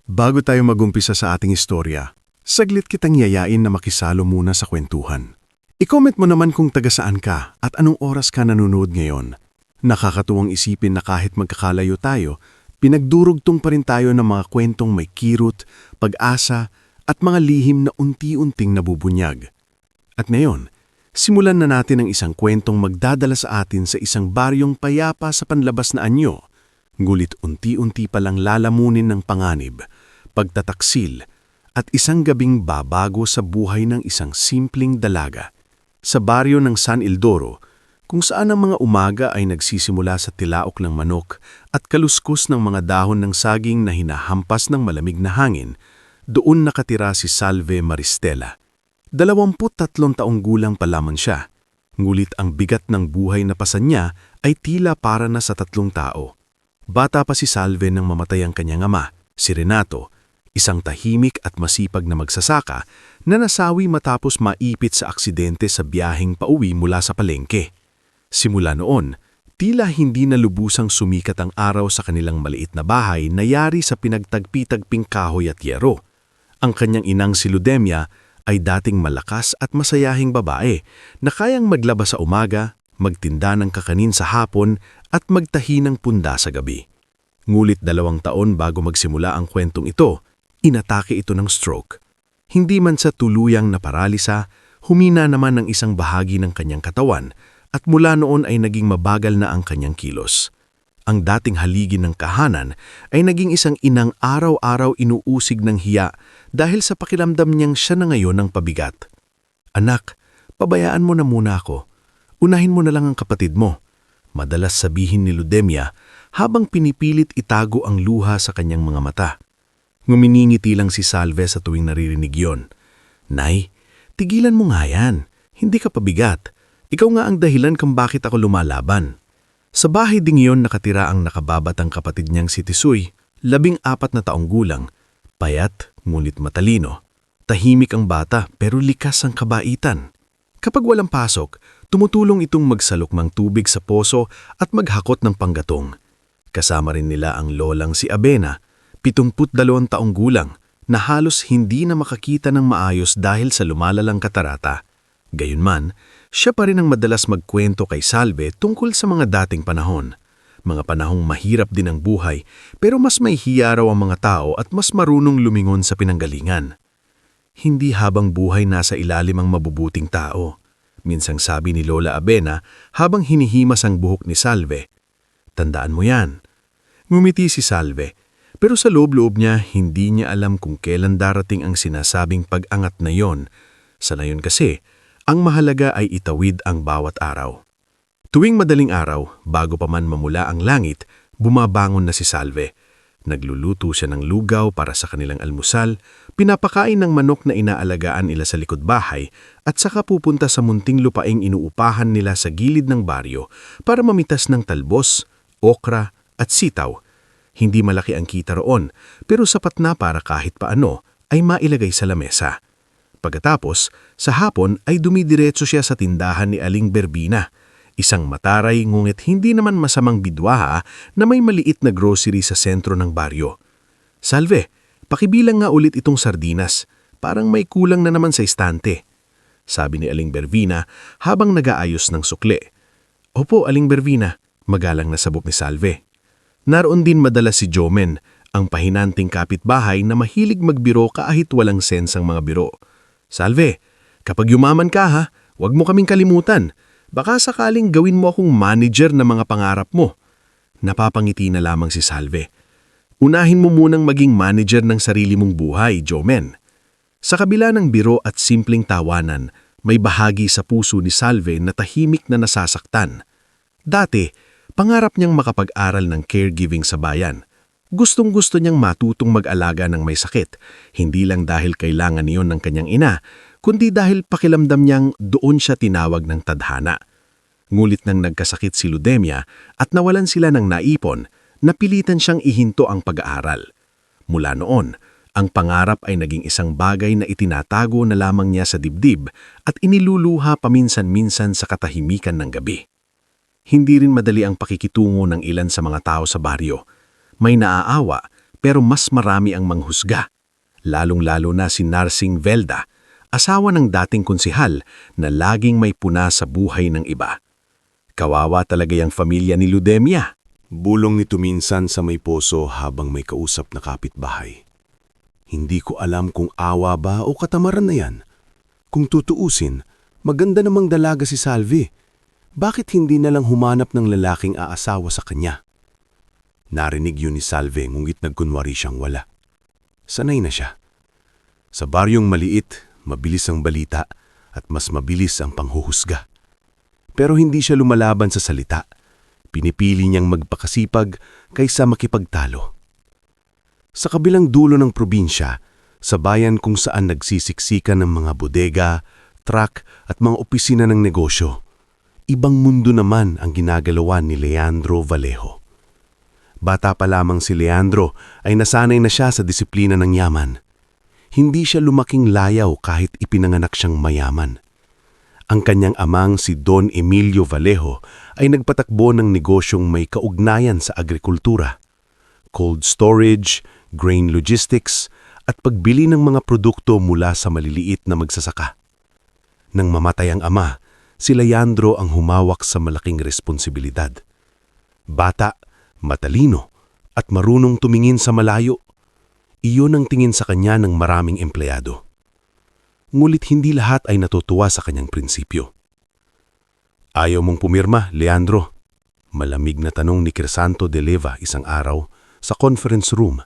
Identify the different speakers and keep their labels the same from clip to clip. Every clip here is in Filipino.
Speaker 1: Bago tayo magumpisa sa ating istorya, saglit kitang yayain na makisalo muna sa kwentuhan. I-comment mo naman kung taga saan ka at anong oras ka nanonood ngayon. Nakakatuwang isipin na kahit magkakalayo tayo, pinagdurugtong pa rin tayo ng mga kwentong may kirot, pag-asa at mga lihim na unti-unting nabubunyag. At ngayon, simulan na natin ang isang kwentong magdadala sa atin sa isang baryong payapa sa panlabas na anyo, ngulit unti-unti palang lalamunin ng panganib, pagtataksil, at isang gabing babago sa buhay ng isang simpleng dalaga. Sa baryo ng San Isidoro, kung saan ang mga umaga ay nagsisimula sa tilaok ng manok at kaluskos ng mga dahon ng saging na hinahampas ng malamig na hangin, doon nakatira si Salve Maristela. 23 taong gulang pa lamang siya, ngulit ang bigat ng buhay na pasan niya ay tila para na sa 3 tao. Bata pa si Salve nang mamatay ang kanyang ama, si Renato, isang tahimik at masipag na magsasaka na nasawi matapos maipit sa aksidente sa biyaheng pauwi mula sa palengke. Simula noon, tila hindi na lubusang sumikat ang araw sa kanilang maliit na bahay na yari sa pinagtagpi-tagping kahoy at yero. Ang kanyang inang si Ludemia ay dating malakas at masayahing babae na kayang maglaba sa umaga, magtinda ng kakanin sa hapon at magtahi ng punda sa gabi. Ngulit 2 taon bago magsimula ang kwentong ito, inatake ito ng stroke. Hindi man sa tuluyang naparalisa, humina naman ang isang bahagi ng kanyang katawan at mula noon ay naging mabagal na ang kanyang kilos. Ang dating haligi ng kahanan ay naging isang inang araw-araw inuusig ng hiya dahil sa pakiramdam niyang siya na ngayon ang pabigat. "Anak, pabayaan mo na muna ako. Unahin mo na lang ang kapatid mo," madalas sabihin ni Ludemia habang pinipilit itago ang luha sa kanyang mga mata. Nguminingiti lang si Salve sa tuwing naririnig yon. "Nay, tigilan mo nga yan. Hindi ka pabigat. Ikaw nga ang dahilan kung bakit ako lumalaban." Sa bahay ding iyon nakatira ang nakababatang kapatid niyang si Tisoy, 14 na taong gulang. Payat, ngunit matalino. Tahimik ang bata pero likas ang kabaitan. Kapag walang pasok, tumutulong itong magsalukmang tubig sa poso at maghakot ng panggatong. Kasama rin nila ang lolang si Abena, 72 taong gulang, na halos hindi na makakita ng maayos dahil sa lumalalang katarata. Gayunman, siya pa rin ang madalas magkwento kay Salve tungkol sa mga dating panahon. Mga panahong mahirap din ang buhay, pero mas may hiya raw ang mga tao at mas marunong lumingon sa pinanggalingan. "Hindi habang buhay nasa ilalim ang mabubuting tao," minsang sabi ni Lola Abena habang hinihimas ang buhok ni Salve. "Tandaan mo yan." Ngumiti si Salve, pero sa loob-loob niya hindi niya alam kung kailan darating ang sinasabing pag-angat na yon. Sa ngayon kasi, ang mahalaga ay itawid ang bawat araw. Tuwing madaling araw, bago pa man mamula ang langit, bumabangon na si Salve. Nagluluto siya ng lugaw para sa kanilang almusal, pinapakain ng manok na inaalagaan nila sa likod bahay, at saka pupunta sa munting lupaing inuupahan nila sa gilid ng baryo para mamitas ng talbos, okra at sitaw. Hindi malaki ang kita roon, pero sapat na para kahit paano ay mailagay sa lamesa. Pagkatapos, sa hapon ay dumidiretso siya sa tindahan ni Aling Berbina, isang mataray ngunit hindi naman masamang bidwaha na may maliit na grocery sa sentro ng baryo. "Salve, pakibilang nga ulit itong sardinas. Parang may kulang na naman sa istante," sabi ni Aling Berbina habang nag-aayos ng sukle. "Opo, Aling Berbina," magalang na sabog ni Salve. Naroon din madalas si Jomen, ang pahinanting kapitbahay na mahilig magbiro kahit walang sens ang mga biro. "Salve, kapag yumaman ka ha, huwag mo kaming kalimutan. Baka sakaling gawin mo akong manager na mga pangarap mo." Napapangiti na lamang si Salve. "Unahin mo munang maging manager ng sarili mong buhay, Jomen." Sa kabila ng biro at simpleng tawanan, may bahagi sa puso ni Salve na tahimik na nasasaktan. Dati, pangarap niyang makapag-aral ng caregiving sa bayan. Gustong-gusto niyang matutong mag-alaga ng may sakit, hindi lang dahil kailangan niyon ng kanyang ina, kundi dahil pakiramdam niyang doon siya tinawag ng tadhana. Ngulit nang nagkasakit si Ludemia at nawalan sila ng naipon, napilitan siyang ihinto ang pag-aaral. Mula noon, ang pangarap ay naging isang bagay na itinatago na lamang niya sa dibdib at iniluluha paminsan-minsan sa katahimikan ng gabi.
Speaker 2: Hindi rin madali ang pakikitungo ng ilan sa mga tao sa baryo. May naaawa, pero mas marami ang manghusga. Lalong-lalo na si Narsing Velda, asawa ng dating konsehal na laging may puna sa buhay ng iba. Kawawa talaga yung pamilya ni Ludemia.
Speaker 1: Bulong nito minsan sa may poso habang may kausap na kapitbahay. Hindi ko alam kung awa ba o katamaran na yan. Kung tutuusin, maganda namang dalaga si Salvi. Bakit hindi na lang humanap ng lalaking aasawa sa kanya? Narinig yun ni Salve ngunit nagkunwari siyang wala. Sanay na siya. Sa baryong maliit, mabilis ang balita at mas mabilis ang panghuhusga. Pero hindi siya lumalaban sa salita. Pinipili niyang magpakasipag kaysa makipagtalo. Sa kabilang dulo ng probinsya, sa bayan kung saan nagsisiksikan ng mga bodega, truck at mga opisina ng negosyo, ibang mundo naman ang ginagalawan ni Leandro Vallejo. Bata pa lamang si Leandro ay nasanay na siya sa disiplina ng yaman. Hindi siya lumaking layaw kahit ipinanganak siyang mayaman. Ang kanyang amang si Don Emilio Vallejo ay nagpatakbo ng negosyong may kaugnayan sa agrikultura, cold storage, grain logistics, at pagbili ng mga produkto mula sa maliliit na magsasaka. Nang mamatay ang ama, si Leandro ang humawak sa malaking responsibilidad. Bata, matalino, at marunong tumingin sa malayo. Iyon ang tingin sa kanya ng maraming empleyado. Ngulit hindi lahat ay natutuwa sa kanyang prinsipyo. Ayaw mong pumirma, Leandro? Malamig na tanong ni Crisanto de Leva isang araw sa conference room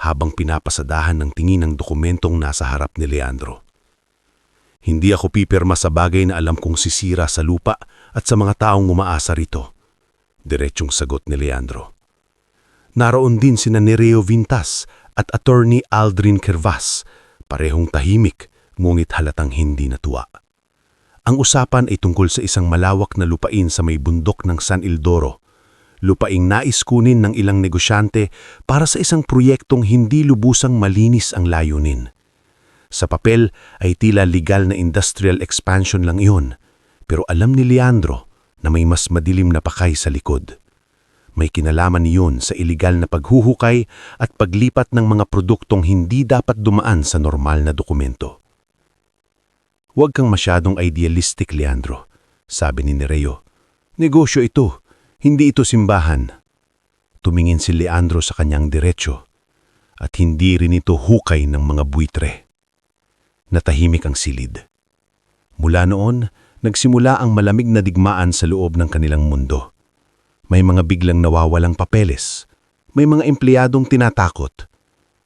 Speaker 1: habang pinapasadahan ng tingin ng dokumentong nasa harap ni Leandro. Hindi ako pipirma sa bagay na alam kong sisira sa lupa at sa mga taong umaasa rito. Diretsong sagot ni Leandro. Naroon din sina Nereo Vintas at Attorney Aldrin Kervas, parehong tahimik ngunit halatang hindi natuwa. Ang usapan ay tungkol sa isang malawak na lupain sa may bundok ng San Isidoro, lupaing nais kunin ng ilang negosyante para sa isang proyektong hindi lubusang malinis ang layunin. Sa papel ay tila legal na industrial expansion lang iyon, pero alam ni Leandro na may mas madilim na pakay sa likod. May kinalaman niyon sa ilegal na paghuhukay at paglipat ng mga produktong hindi dapat dumaan sa normal na dokumento. Huwag kang masyadong idealistic, Leandro, sabi ni Nereo. Negosyo ito, hindi ito simbahan. Tumingin si Leandro sa kanyang diretsyo at hindi rin ito hukay ng mga buitre. Natahimik ang silid. Mula noon, nagsimula ang malamig na digmaan sa loob ng kanilang mundo. May mga biglang nawawalang papeles, may mga empleyadong tinatakot,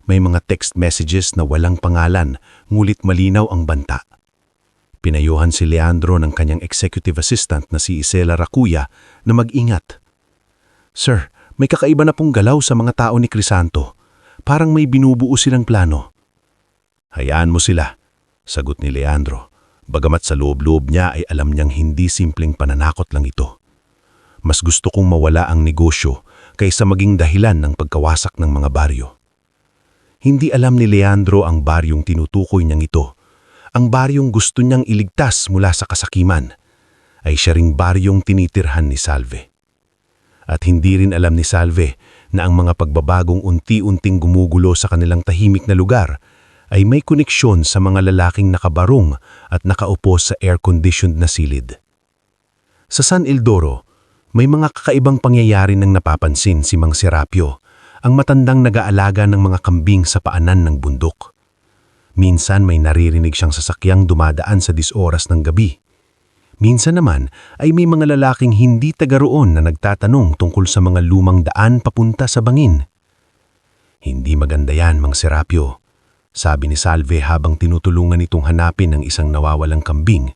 Speaker 1: may mga text messages na walang pangalan ngulit malinaw ang banta. Pinayuhan si Leandro ng kanyang executive assistant na si Isela Racuya na mag-ingat. Sir, may kakaiba na pong galaw sa mga tao ni Crisanto. Parang may binubuo silang plano. Hayaan mo sila, sagot ni Leandro. Bagamat sa loob-loob niya ay alam niyang hindi simpleng pananakot lang ito. Mas gusto kong mawala ang negosyo kaysa maging dahilan ng pagkawasak ng mga baryo. Hindi alam ni Leandro ang baryong tinutukoy niyang ito. Ang baryong gusto niyang iligtas mula sa kasakiman ay siya ring baryong tinitirhan ni Salve. At hindi rin alam ni Salve na ang mga pagbabagong unti-unting gumugulo sa kanilang tahimik na lugar ay may koneksyon sa mga lalaking nakabarong at nakaupo sa air-conditioned na silid. Sa San Isidoro, may mga kakaibang pangyayari nang napapansin si Mang Serapio, ang matandang nag-aalaga ng mga kambing sa paanan ng bundok. Minsan may naririnig siyang sasakyang dumadaan sa 10 oras ng gabi. Minsan naman ay may mga lalaking hindi taga-roon na nagtatanong tungkol sa mga lumang daan papunta sa bangin. Hindi maganda yan, Mang Serapio, sabi ni Salve habang tinutulungan itong hanapin ang isang nawawalang kambing.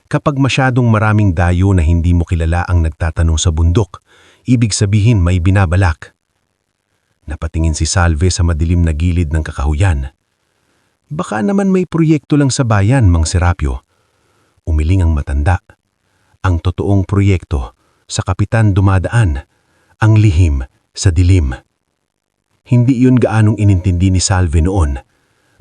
Speaker 1: Kapag masyadong maraming dayo na hindi mo kilala ang nagtatanong sa bundok, ibig sabihin may binabalak. Napatingin si Salve sa madilim na gilid ng kakahuyan. Baka naman may proyekto lang sa bayan, Mang Serapio. Umiling ang matanda. Ang totoong proyekto, sa kapitan dumadaan, ang lihim sa dilim. Hindi iyon gaanong inintindi ni Salve noon.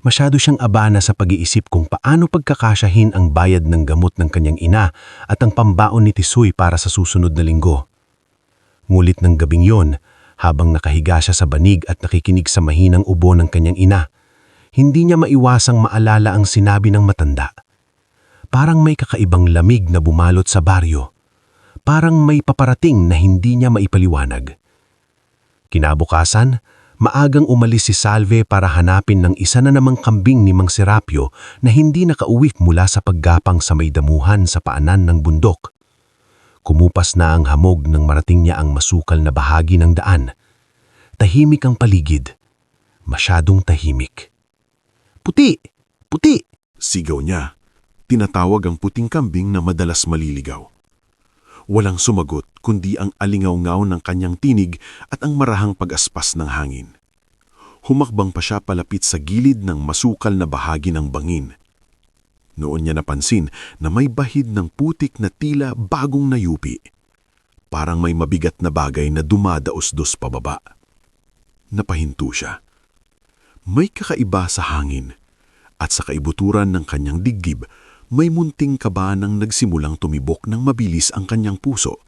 Speaker 2: Masyado siyang abala sa pag-iisip kung paano pagkakasyahin ang bayad ng gamot ng kanyang ina at ang pambaon ni Tisoy para sa susunod na linggo. Ngulit ng gabing yon, habang nakahiga siya sa banig at nakikinig sa mahinang ubo ng kanyang ina, hindi niya maiwasang maalala ang sinabi ng matanda. Parang may kakaibang lamig na bumalot sa baryo. Parang may paparating na hindi niya maipaliwanag. Kinabukasan, maagang umalis si Salve para hanapin ng isa na namang kambing ni Mang Serapio na hindi nakauwi mula sa paggapang sa may damuhan sa paanan ng bundok. Kumupas na ang hamog nang marating niya ang masukal na bahagi ng daan. Tahimik ang paligid. Masyadong tahimik. "Puti! Puti!"
Speaker 1: Sigaw niya. Tinatawag ang puting kambing na madalas maliligaw. Walang sumagot kundi ang alingaw-ngaw ng kanyang tinig at ang marahang pag-aspas ng hangin. Humakbang pa siya palapit sa gilid ng masukal na bahagi ng bangin. Noon niya napansin na may bahid ng putik na tila bagong nayupi. Parang may mabigat na bagay na dumadaos-dos pababa. Napahinto siya. May kakaiba sa hangin at sa kaibuturan ng kanyang dibdib, may munting kaba nang nagsimulang tumibok ng mabilis ang kanyang puso.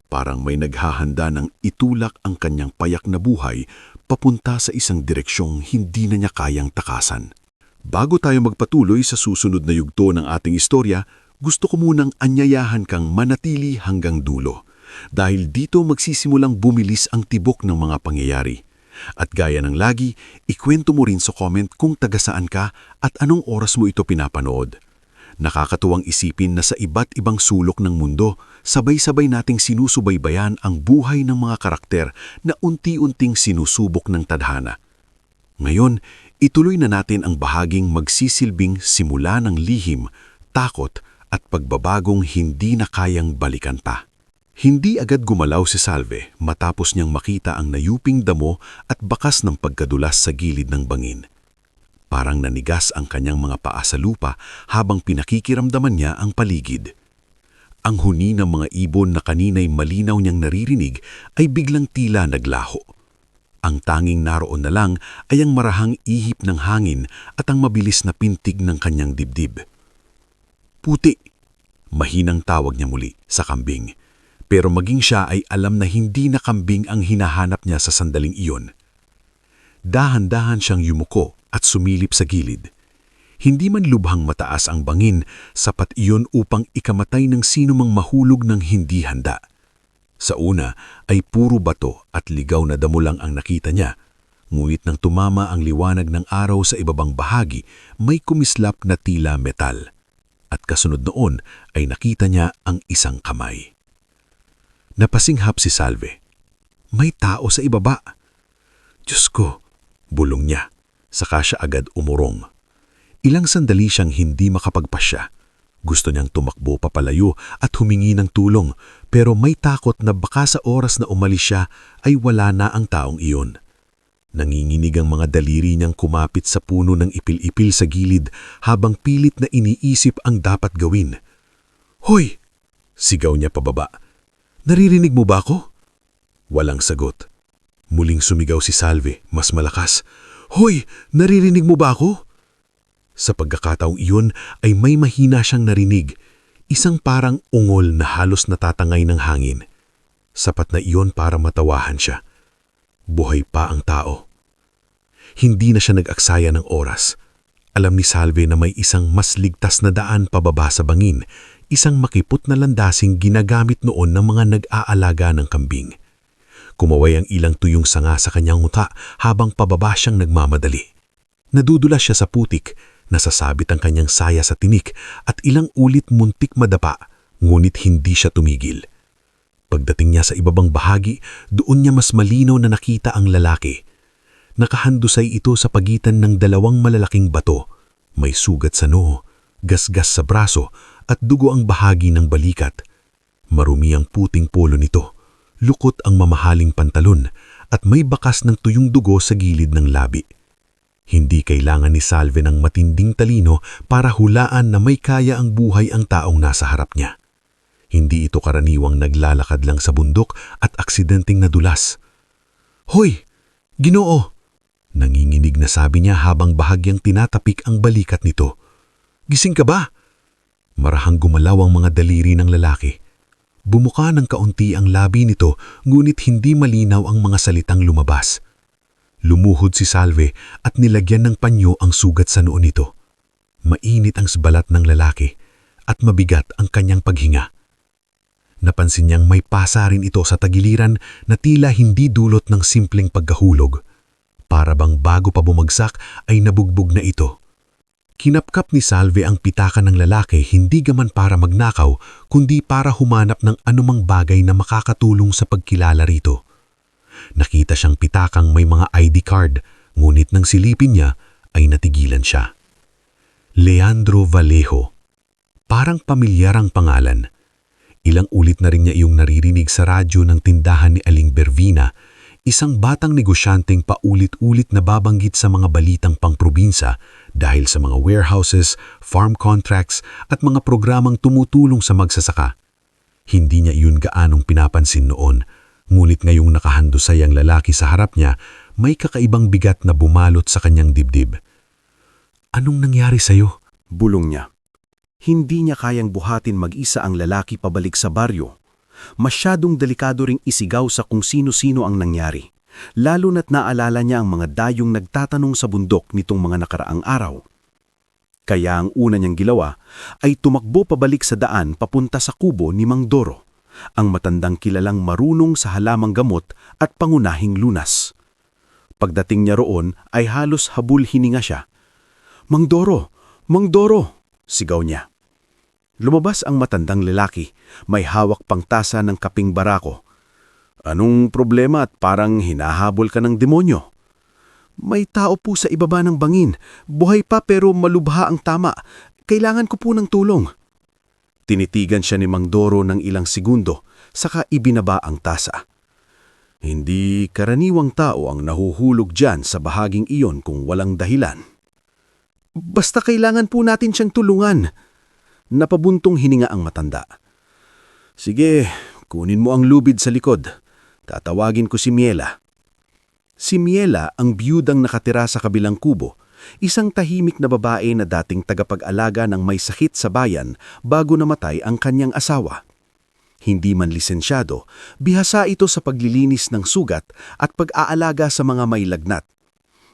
Speaker 1: Parang may naghahanda ng itulak ang kanyang payak na buhay papunta sa isang direksyong hindi na niya kayang takasan. Bago tayo magpatuloy sa susunod na yugto ng ating istorya, gusto ko munang anyayahan kang manatili hanggang dulo. Dahil dito magsisimulang bumilis ang tibok ng mga pangyayari. At gaya ng lagi, ikwento mo rin sa comment kung taga saan ka at anong oras mo ito pinapanood. Nakakatuwang isipin na sa iba't ibang sulok ng mundo, sabay-sabay nating sinusubaybayan ang buhay ng mga karakter na unti-unting sinusubok ng tadhana. Ngayon, ituloy na natin ang bahaging magsisilbing simula ng lihim, takot at pagbabagong hindi na kayang balikan pa. Hindi agad gumalaw si Salve matapos niyang makita ang nayuping damo at bakas ng pagkadulas sa gilid ng bangin. Parang nanigas ang kanyang mga paa sa lupa habang pinakikiramdaman niya ang paligid. Ang huni ng mga ibon na kanina'y malinaw niyang naririnig ay biglang tila naglaho. Ang tanging naroon na lang ay ang marahang ihip ng hangin at ang mabilis na pintig ng kanyang dibdib. "Puti!" Mahinang tawag niya muli sa kambing. Pero maging siya ay alam na hindi na kambing ang hinahanap niya sa sandaling iyon. Dahan-dahan siyang yumuko at sumilip sa gilid. Hindi man lubhang mataas ang bangin, sapat iyon upang ikamatay ng sinumang mahulog ng hindi handa. Sa una ay puro bato at ligaw na damo lang ang nakita niya. Ngunit nang tumama ang liwanag ng araw sa ibabang bahagi, may kumislap na tila metal. At kasunod noon ay nakita niya ang isang kamay. Napasinghap si Salve. May tao sa ibaba. "Diyos ko," bulong niya. Saka siya agad umurong. Ilang sandali siyang hindi makapagpasya. Gusto niyang tumakbo papalayo at humingi ng tulong, pero may takot na baka sa oras na umalis siya ay wala na ang taong iyon. Nanginginig ang mga daliri niyang kumapit sa puno ng ipil-ipil sa gilid habang pilit na iniisip ang dapat gawin. "Hoy!" sigaw niya pababa. "Naririnig mo ba ako?" Walang sagot. Muling sumigaw si Salve, mas malakas. "Hoy! Naririnig mo ba ako?" Sa pagkakataong iyon ay may mahina siyang narinig, isang parang ungol na halos natatangay ng hangin. Sapat na iyon para matawahan siya. Buhay pa ang tao. Hindi na siya nag-aksaya ng oras. Alam ni Salve na may isang mas ligtas na daan pababa sa bangin, isang makipot na landasing ginagamit noon ng mga nag-aalaga ng kambing. Kumaway ang ilang tuyong sanga sa kanyang muta habang pababa siyang nagmamadali. Nadudulas siya sa putik, nasasabit ang kanyang saya sa tinik at ilang ulit muntik madapa, ngunit hindi siya tumigil. Pagdating niya sa ibabang bahagi, doon niya mas malinaw na nakita ang lalaki. Nakahandusay ito sa pagitan ng dalawang malalaking bato. May sugat sa noo, gasgas sa braso at dugo ang bahagi ng balikat. Marumi ang puting polo nito. Lukot ang mamahaling pantalon at may bakas ng tuyong dugo sa gilid ng labi. Hindi kailangan ni Salve ng matinding talino para hulaan na may kaya ang buhay ang taong nasa harap niya. Hindi ito karaniwang naglalakad lang sa bundok at aksidenteng nadulas. "Hoy! Ginoo!"
Speaker 2: Nanginginig na sabi niya habang bahagyang tinatapik ang balikat nito. Gising ka ba? Marahang gumalaw ang mga daliri ng lalaki. Bumuka ng kaunti ang labi nito ngunit hindi malinaw ang mga salitang lumabas. Lumuhod si Salve at nilagyan ng panyo ang sugat sa noo nito. Mainit ang balat ng lalaki at mabigat ang kanyang paghinga. Napansin niyang may pasa rin ito sa tagiliran na tila hindi dulot ng simpleng pagkahulog. Para bang bago pa bumagsak ay nabugbog na ito. Kinapkap ni Salve ang pitaka ng lalaki hindi gaman para magnakaw kundi para humanap ng anumang bagay na makakatulong sa pagkilala rito. Nakita siyang pitakang may mga ID card, ngunit nang silipin niya ay natigilan siya. Leandro Vallejo. Parang pamilyar ang pangalan. Ilang ulit na rin niya iyong naririnig sa radyo ng tindahan ni Aling Bervina, isang batang negosyanteng paulit-ulit na babanggit sa mga balitang pangprobinsya dahil sa mga warehouses, farm contracts at mga programang tumutulong sa magsasaka. Hindi niya iyon gaanong pinapansin noon, ngunit ngayong nakahandusay ang lalaki sa harap niya, may kakaibang bigat na bumalot sa kanyang dibdib. Anong nangyari sa'yo?
Speaker 1: Bulong niya. Hindi niya kayang buhatin mag-isa ang lalaki pabalik sa baryo. Masyadong delikado ring isigaw sa kung sino-sino ang nangyari, lalo na't naalala niya ang mga dayong nagtatanong sa bundok nitong mga nakaraang araw. Kaya ang una niyang gilawa ay tumakbo pabalik sa daan papunta sa kubo ni Mang Doro, ang matandang kilalang marunong sa halamang gamot at pangunahing lunas. Pagdating niya roon ay halos habul hininga siya. Mang Doro! Mang Doro! Sigaw niya. Lumabas ang matandang lalaki, may hawak pang tasa ng kaping barako. Anong problema at parang hinahabol ka ng demonyo? May tao po sa ibaba ng bangin. Buhay pa pero malubha ang tama. Kailangan ko po ng tulong. Tinitigan siya ni Mang Doro ng ilang segundo, saka ibinaba ang tasa. Hindi karaniwang tao ang nahuhulog dyan sa bahaging iyon kung walang dahilan. Basta kailangan po natin siyang tulungan. Napabuntong hininga ang matanda. Sige, kunin mo ang lubid sa likod. Tatawagin ko si Miela. Si Miela ang biyudang nakatira sa kabilang kubo, isang tahimik na babae na dating tagapag-alaga ng may sakit sa bayan bago namatay ang kanyang asawa. Hindi man lisensyado, bihasa ito sa paglilinis ng sugat at pag-aalaga sa mga may lagnat.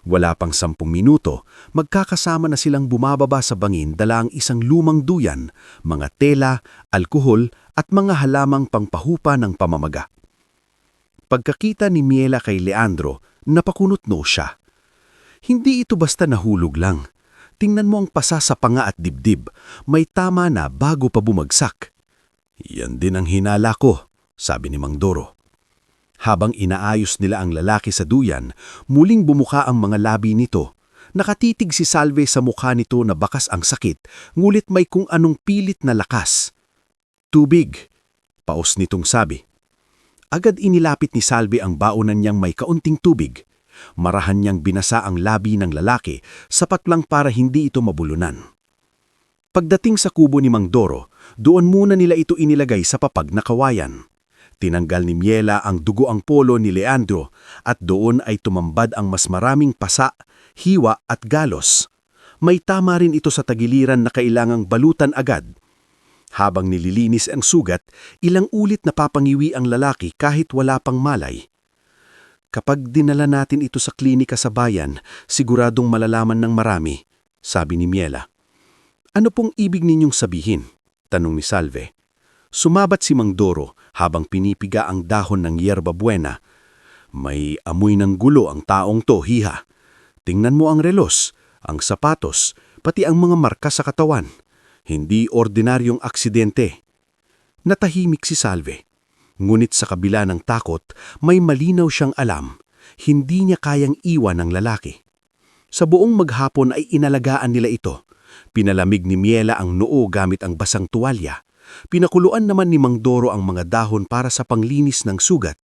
Speaker 1: Wala pang 10 minuto, magkakasama na silang bumababa sa bangin dala ang isang lumang duyan, mga tela, alkohol at mga halamang pangpahupa ng pamamaga. Pagkakita ni Miela kay Leandro, napakunotno siya. Hindi ito basta nahulog lang. Tingnan mo ang pasa sa panga at dibdib. May tama na bago pa bumagsak. Yan din ang hinala ko, sabi ni Mang Doro. Habang inaayos nila ang lalaki sa duyan, muling bumuka ang mga labi nito. Nakatitig si Salve sa mukha nito na bakas ang sakit, ngulit may kung anong pilit na lakas. Tubig, paos nitong sabi. Agad inilapit ni Salve ang baonan niyang may kaunting tubig. Marahan niyang binasa ang labi ng lalaki, sapat lang para hindi ito mabulunan. Pagdating sa kubo ni Mang Doro, doon muna nila ito inilagay sa papag na kawayan. Tinanggal ni Miela ang dugoang polo ni Leandro at doon ay tumambad ang mas maraming pasa, hiwa at galos. May tama rin ito sa tagiliran na kailangang balutan agad. Habang nililinis ang sugat, ilang ulit napapangiwi ang lalaki kahit wala pang malay. Kapag dinala natin ito sa klinika sa bayan, siguradong malalaman ng marami, sabi ni Miela. Ano pong ibig ninyong sabihin? Tanong ni Salve. Sumabat si Mang Doro habang pinipiga ang dahon ng yerba buena. May amoy ng gulo ang taong to, hiha. Tingnan mo ang relos, ang sapatos, pati ang mga marka sa katawan. Hindi ordinaryong aksidente. Natahimik si Salve. Ngunit sa kabila ng takot, may malinaw siyang alam. Hindi niya kayang iwan ang lalaki. Sa buong maghapon ay inalagaan nila ito. Pinalamig ni Miela ang noo gamit ang basang tuwalya. Pinakuluan naman ni Mang Doro ang mga dahon para sa panglinis ng sugat.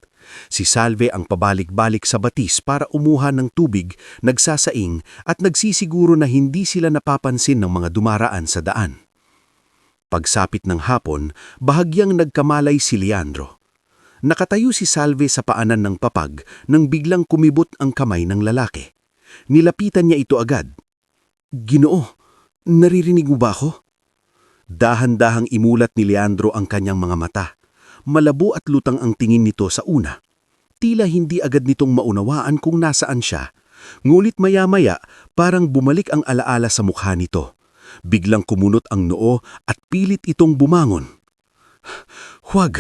Speaker 1: Si Salve ang pabalik-balik sa batis para umuha ng tubig, nagsasaing at nagsisiguro na hindi sila napapansin ng mga dumaraan sa daan. Pagsapit ng hapon, bahagyang nagkamalay si Leandro. Nakatayo si Salve sa paanan ng papag nang biglang kumibot ang kamay ng lalaki.
Speaker 2: Nilapitan niya ito agad. Ginoo, naririnig mo ba ako? Dahan-dahang imulat ni Leandro ang kanyang mga mata. Malabo at lutang ang tingin nito sa una. Tila hindi agad nitong maunawaan kung nasaan siya. Ngulit maya-maya parang bumalik ang alaala sa mukha nito. Biglang kumunot ang noo at pilit itong bumangon. "Huwag,"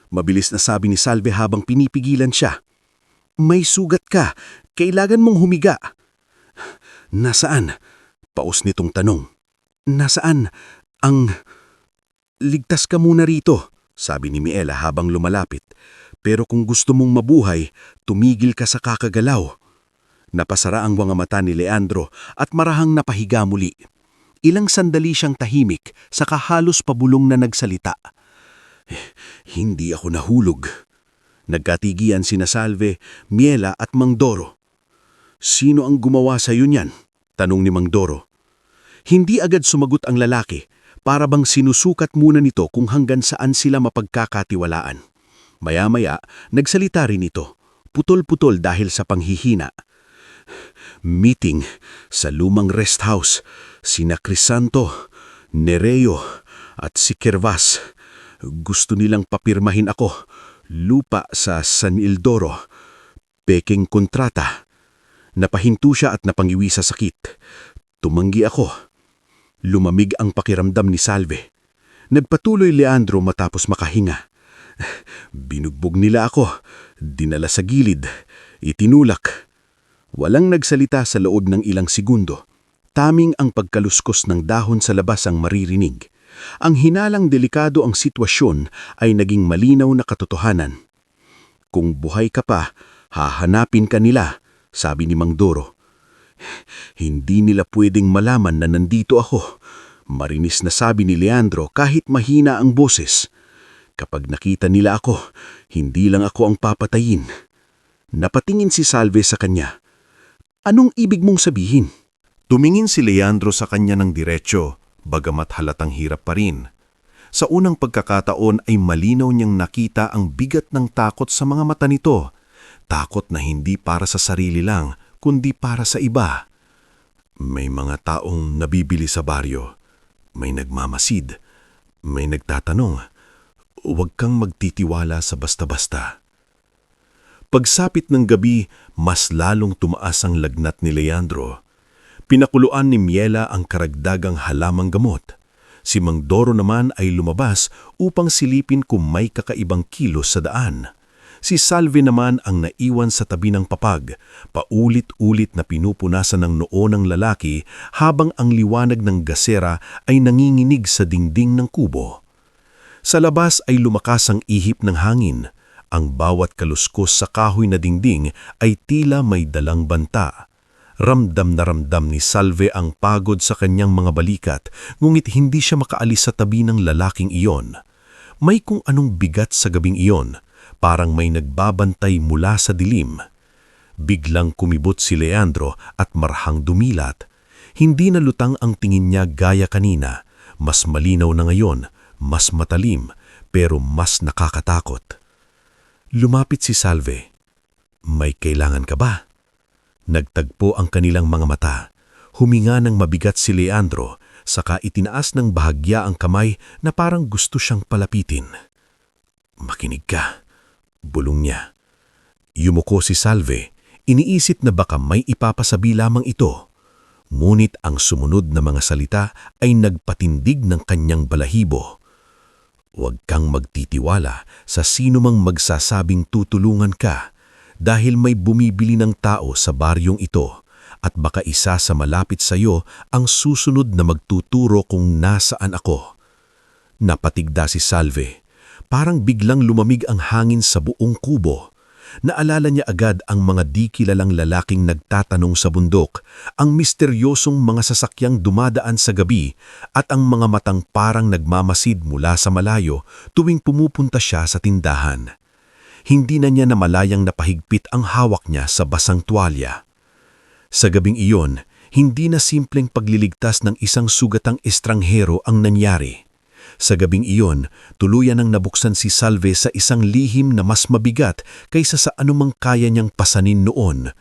Speaker 2: mabilis na sabi ni Salve habang pinipigilan siya. "May sugat ka. Kailangan mong humiga." "Nasaan?" Paus nitong tanong. "Nasaan? Ligtas ka muna rito," sabi ni Miela habang lumalapit. "Pero kung gusto mong mabuhay, tumigil ka sa kakagalaw." Napasara ang mga mata ni Leandro at marahang napahiga muli. Ilang sandali siyang tahimik, saka halos pabulong na nagsalita. "Hindi ako nahulog." Nagkatigian sina Salve, Miela at Mang Doro. "Sino ang gumawa sa iyo niyan?" tanong ni Mang Doro. Hindi agad sumagot ang lalaki, para bang sinusukat muna nito kung hanggang saan sila mapagkakatiwalaan. Maya-maya, nagsalita rin ito, putol-putol dahil sa panghihina. "Meeting sa lumang rest house, sina Crisanto, Nereo at si Kervas. Gusto nilang papirmahin ako, lupa sa San Isidoro. Peking kontrata." Napahinto siya at napangiwi sa sakit. Tumanggi ako. Lumamig ang pakiramdam ni Salve. Nagpatuloy Leandro matapos makahinga. "Binugbog nila ako, dinala sa gilid, itinulak." Walang nagsalita sa loob ng ilang segundo. Taming ang pagkaluskos ng dahon sa labas ang maririnig. Ang hinalang delikado ang sitwasyon ay naging malinaw na katotohanan. "Kung buhay ka pa, hahanapin ka nila," sabi ni Mang Doro. "Hindi nila pwedeng malaman na nandito ako," marinis na sabi ni Leandro kahit mahina ang boses. "Kapag nakita nila ako, hindi lang ako ang papatayin." Napatingin si Salve sa kanya. "Anong ibig mong sabihin?"
Speaker 1: Tumingin si Leandro sa kanya ng diretsyo, bagamat halatang hirap pa rin. Sa unang pagkakataon ay malinaw niyang nakita ang bigat ng takot sa mga mata nito. Takot na hindi para sa sarili lang, kundi para sa iba. May mga taong nabibili sa baryo. May nagmamasid. May nagtatanong. Huwag kang magtitiwala sa basta-basta. Pagsapit ng gabi, mas lalong tumaas ang lagnat ni Leandro. Pinakuluan ni Miela ang karagdagang halamang gamot. Si Mang Doro naman ay lumabas upang silipin kung may kakaibang kilos sa daan. Si Salve naman ang naiwan sa tabi ng papag, paulit-ulit na pinupunasan ng noo ng lalaki habang ang liwanag ng gasera ay nanginginig sa dingding ng kubo. Sa labas ay lumakas ang ihip ng hangin. Ang bawat kaluskos sa kahoy na dingding ay tila may dalang banta. Ramdam na ramdam ni Salve ang pagod sa kanyang mga balikat, ngunit hindi siya makaalis sa tabi ng lalaking iyon. May kung anong bigat sa gabing iyon, parang may nagbabantay mula sa dilim. Biglang kumibot si Leandro at marhang dumilat. Hindi na lutang ang tingin niya gaya kanina. Mas malinaw na ngayon, mas matalim, pero mas nakakatakot. Lumapit si Salve. "May kailangan ka ba?" Nagtagpo ang kanilang mga mata. Huminga ng mabigat si Leandro, saka itinaas ng bahagya ang kamay na parang gusto siyang palapitin. "Makinig ka," bulong niya. Yumuko si Salve, iniisip na baka may ipapasabi lamang ito. Ngunit ang sumunod na mga salita ay nagpatindig ng kanyang balahibo. "Huwag kang magtitiwala sa sino mang magsasabing tutulungan ka dahil may bumibili ng tao sa baryong ito at baka isa sa malapit sa iyo ang susunod na magtuturo kung nasaan ako." Napatigda si Salve. Parang biglang lumamig ang hangin sa buong kubo. Naalala niya agad ang mga di kilalang lalaking nagtatanong sa bundok, ang misteryosong mga sasakyang dumadaan sa gabi at ang mga matang parang nagmamasid mula sa malayo tuwing pumupunta siya sa tindahan. Hindi na niya namalayang napahigpit ang hawak niya sa basang tuwalya. Sa gabing iyon, hindi na simpleng pagliligtas ng isang sugatang estranghero ang nangyari. Sa gabing iyon, tuluyan ang nabuksan si Salve sa isang lihim na mas mabigat kaysa sa anumang kaya niyang pasanin noon.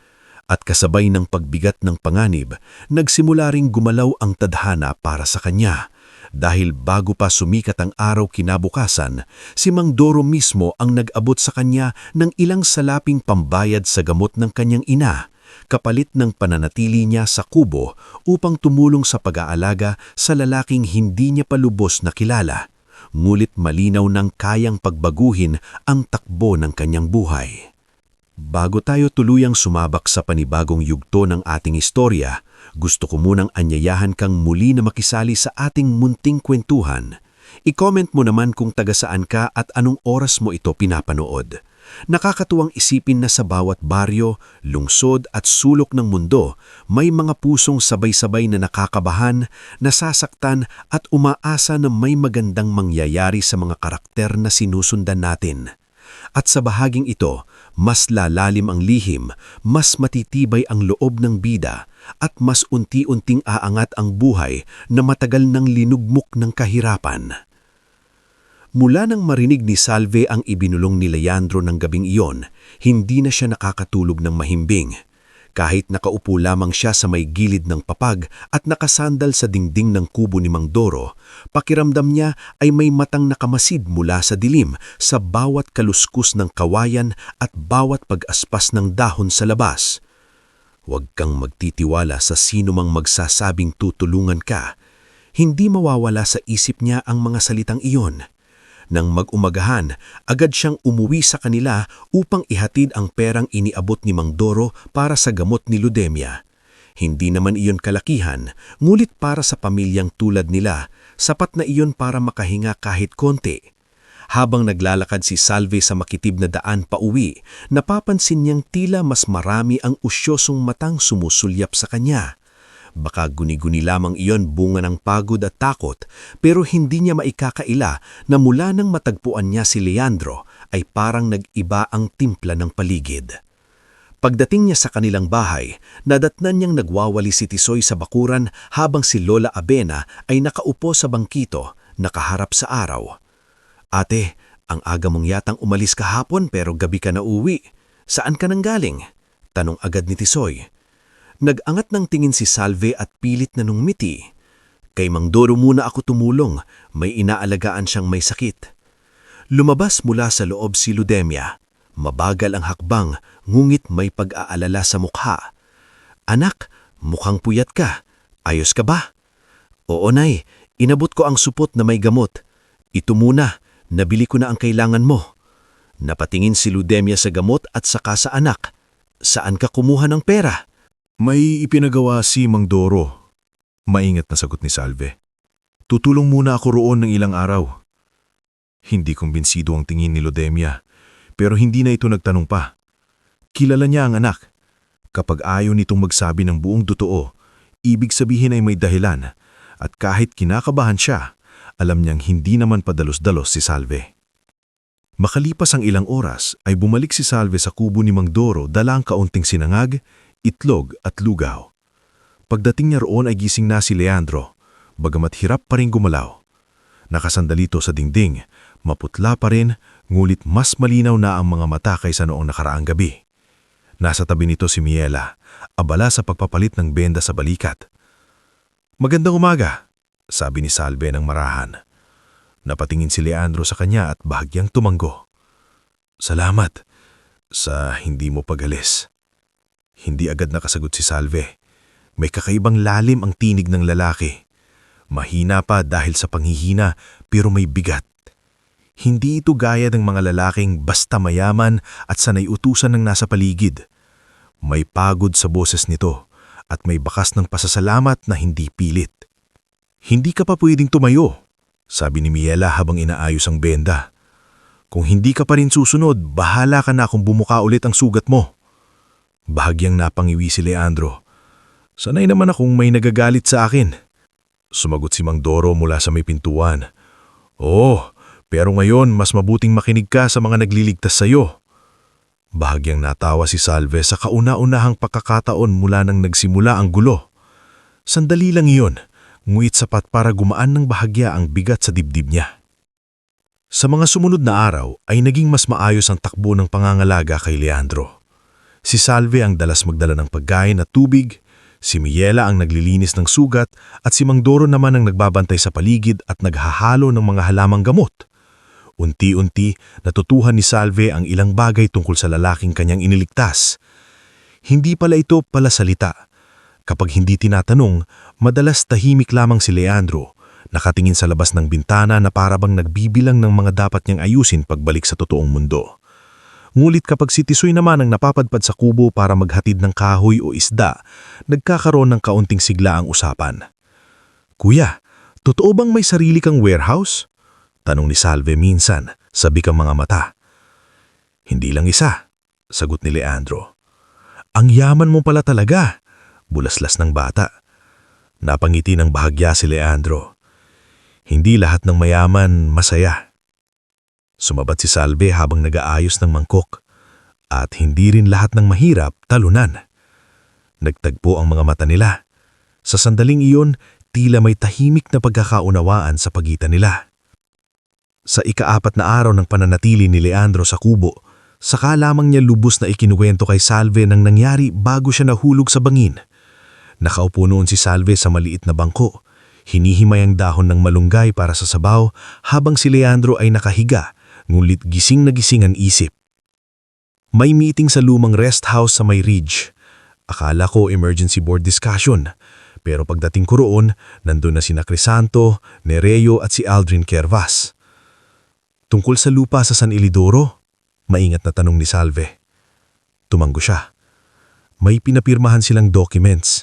Speaker 2: At kasabay ng pagbigat ng panganib, nagsimula ring gumalaw ang tadhana para sa kanya. Dahil bago pa sumikat ang araw kinabukasan, si Mang Doro mismo ang nag-abot sa kanya ng ilang salaping pambayad sa gamot ng kanyang ina, kapalit ng pananatili niya sa kubo upang tumulong sa pag-aalaga sa lalaking hindi niya pa lubos na kilala. Ngulit malinaw ng kayang pagbaguhin ang takbo ng kanyang buhay. Bago tayo tuluyang sumabak sa panibagong yugto ng ating istorya, gusto ko munang anyayahan kang muli na makisali sa ating munting kwentuhan. I-comment mo naman kung taga saan ka at anong oras mo ito pinapanood. Nakakatuwang isipin na sa bawat baryo, lungsod at sulok ng mundo, may mga pusong sabay-sabay na nakakabahan, nasasaktan at umaasa na may magandang mangyayari sa mga karakter na sinusundan natin. At sa bahaging ito, mas lalalim ang lihim, mas matitibay ang loob ng bida, at mas unti-unting aangat ang buhay na matagal nang linugmok ng kahirapan. Mula nang marinig ni Salve ang ibinulong ni Leandro ng gabing iyon, hindi na siya nakakatulog ng mahimbing. Kahit nakaupo lamang siya sa may gilid ng papag at nakasandal sa dingding ng kubo ni Mang Doro, pakiramdam niya ay may matang nakamasid mula sa dilim sa bawat kaluskus ng kawayan at bawat pag-aspas ng dahon sa labas. Huwag kang magtitiwala sa sino mang magsasabing tutulungan ka. Hindi mawawala sa isip niya ang mga salitang iyon. Nang mag-umagahan, agad siyang umuwi sa kanila upang ihatid ang perang iniabot ni Mang Doro para sa gamot ni Ludemia. Hindi naman iyon kalakihan, ngulit para sa pamilyang tulad nila, sapat na iyon para makahinga kahit konti. Habang naglalakad si Salve sa makitib na daan pauwi, napapansin niyang tila mas marami ang usyosong matang sumusulyap sa kanya. Baka guni-guni lamang iyon bunga ng pagod at takot, pero hindi niya maikakaila na mula nang matagpuan niya si Leandro ay parang nag-iba ang timpla ng paligid. Pagdating niya sa kanilang bahay, nadatnan niyang nagwawali si Tisoy sa bakuran habang si Lola Abena ay nakaupo sa bangkito, nakaharap sa araw. "Ate, ang aga mong yatang umalis kahapon pero gabi ka na uwi. Saan ka nang galing?" tanong agad ni Tisoy. Nag-angat ng tingin si Salve at pilit na nungmiti. "Kay Mang Doro muna ako tumulong, may inaalagaan siyang may sakit." Lumabas mula sa loob si Ludemia. Mabagal ang hakbang, ngungit may pag-aalala sa mukha. "Anak, mukhang puyat ka. Ayos ka ba?" "Oo, Nay. Inabot ko ang supot na may gamot. Ito muna, nabili ko na ang kailangan mo." Napatingin si Ludemia sa gamot at saka sa anak. "Saan ka kumuha ng pera?"
Speaker 1: May ipinagawa si Mang Doro. Maingat na sagot ni Salve. "Tutulong muna ako roon ng ilang araw." Hindi kumbinsido ang tingin ni Ludemia, pero hindi na ito nagtanong pa. Kilala niya ang anak. Kapag ayaw nitong magsabi ng buong totoo, ibig sabihin ay may dahilan, at kahit kinakabahan siya, alam niyang hindi naman padalos-dalos si Salve. Makalipas ang ilang oras ay bumalik si Salve sa kubo ni Mang Doro dala ang kaunting sinangag, itlog at lugaw. Pagdating niya roon ay gising na si Leandro, bagamat hirap pa rin gumalaw. Nakasandalito sa dingding, maputla pa rin, ngulit mas malinaw na ang mga mata kaysa noong nakaraang gabi. Nasa tabi nito si Miela, abala sa pagpapalit ng benda sa balikat. "Magandang umaga," sabi ni Salve ng marahan. Napatingin si Leandro sa kanya at bahagyang tumanggo. "Salamat sa hindi mo pagalis." Hindi agad nakasagot si Salve. May kakaibang lalim ang tinig ng lalaki. Mahina pa dahil sa panghihina pero may bigat. Hindi ito gaya ng mga lalaking basta mayaman at sanay utusan ng nasa paligid. May pagod sa boses nito at may bakas ng pasasalamat na hindi pilit. "Hindi ka pa pwedeng tumayo," sabi ni Miela habang inaayos ang benda. "Kung hindi ka pa rin susunod, bahala ka na kung bumuka ulit ang sugat mo." Bahagyang napangiwi si Leandro. "Sanay naman akong may nagagalit sa akin." Sumagot si Mang Doro mula sa may pintuan. "Oo, pero ngayon mas mabuting makinig ka sa mga nagliligtas sa iyo." Bahagyang natawa si Salve sa kauna-unahang pagkakataon mula nang nagsimula ang gulo. Sandali lang iyon, nguit sapat para gumaan ng bahagya ang bigat sa dibdib niya. Sa mga sumunod na araw ay naging mas maayos ang takbo ng pangangalaga kay Leandro.
Speaker 3: Si Salve ang dalas magdala ng pagkain at tubig, si Miela ang naglilinis ng sugat at si Mang Doro naman ang nagbabantay sa paligid at naghahalo ng mga halamang gamot. Unti-unti natutuhan ni Salve ang ilang bagay tungkol sa lalaking kanyang iniligtas. Hindi pala ito palasalita. Kapag hindi tinatanong, madalas tahimik lamang si Leandro, nakatingin sa labas ng bintana na parabang nagbibilang ng mga dapat niyang ayusin pagbalik sa totoong mundo. Ngulit kapag si Tisoy naman ang napapadpad sa kubo para maghatid ng kahoy o isda, nagkakaroon ng kaunting sigla ang usapan. "Kuya, totoo bang may sarili kang warehouse?" Tanong ni Salve minsan, sabik ang mga mata. "Hindi lang isa," sagot ni Leandro. "Ang yaman mo pala talaga," bulaslas ng bata. Napangiti ng bahagya si Leandro. "Hindi lahat ng mayaman masaya." Sumabat si Salve habang nag-aayos ng mangkok. "At hindi rin lahat ng mahirap talunan." Nagtagpo ang mga mata nila. Sa sandaling iyon, tila may tahimik na pagkakaunawaan sa pagitan nila. Sa ika-4 na araw ng pananatili ni Leandro sa kubo, saka lamang niya lubos na ikinuwento kay Salve ng nangyari bago siya nahulog sa bangin. Nakaupo noon si Salve sa maliit na bangko. Hinihimay ang dahon ng malunggay para sa sabaw habang si Leandro ay nakahiga, ngunit gising na gising ang isip. May meeting sa lumang rest house sa May Ridge. Akala ko emergency board discussion, pero pagdating ko roon, nandun na sina Crisanto, Nereo at si Aldrin Kervas. "Tungkol sa lupa sa San Ilidoro?" Maingat na tanong ni Salve. Tumanggo siya. May pinapirmahan silang documents.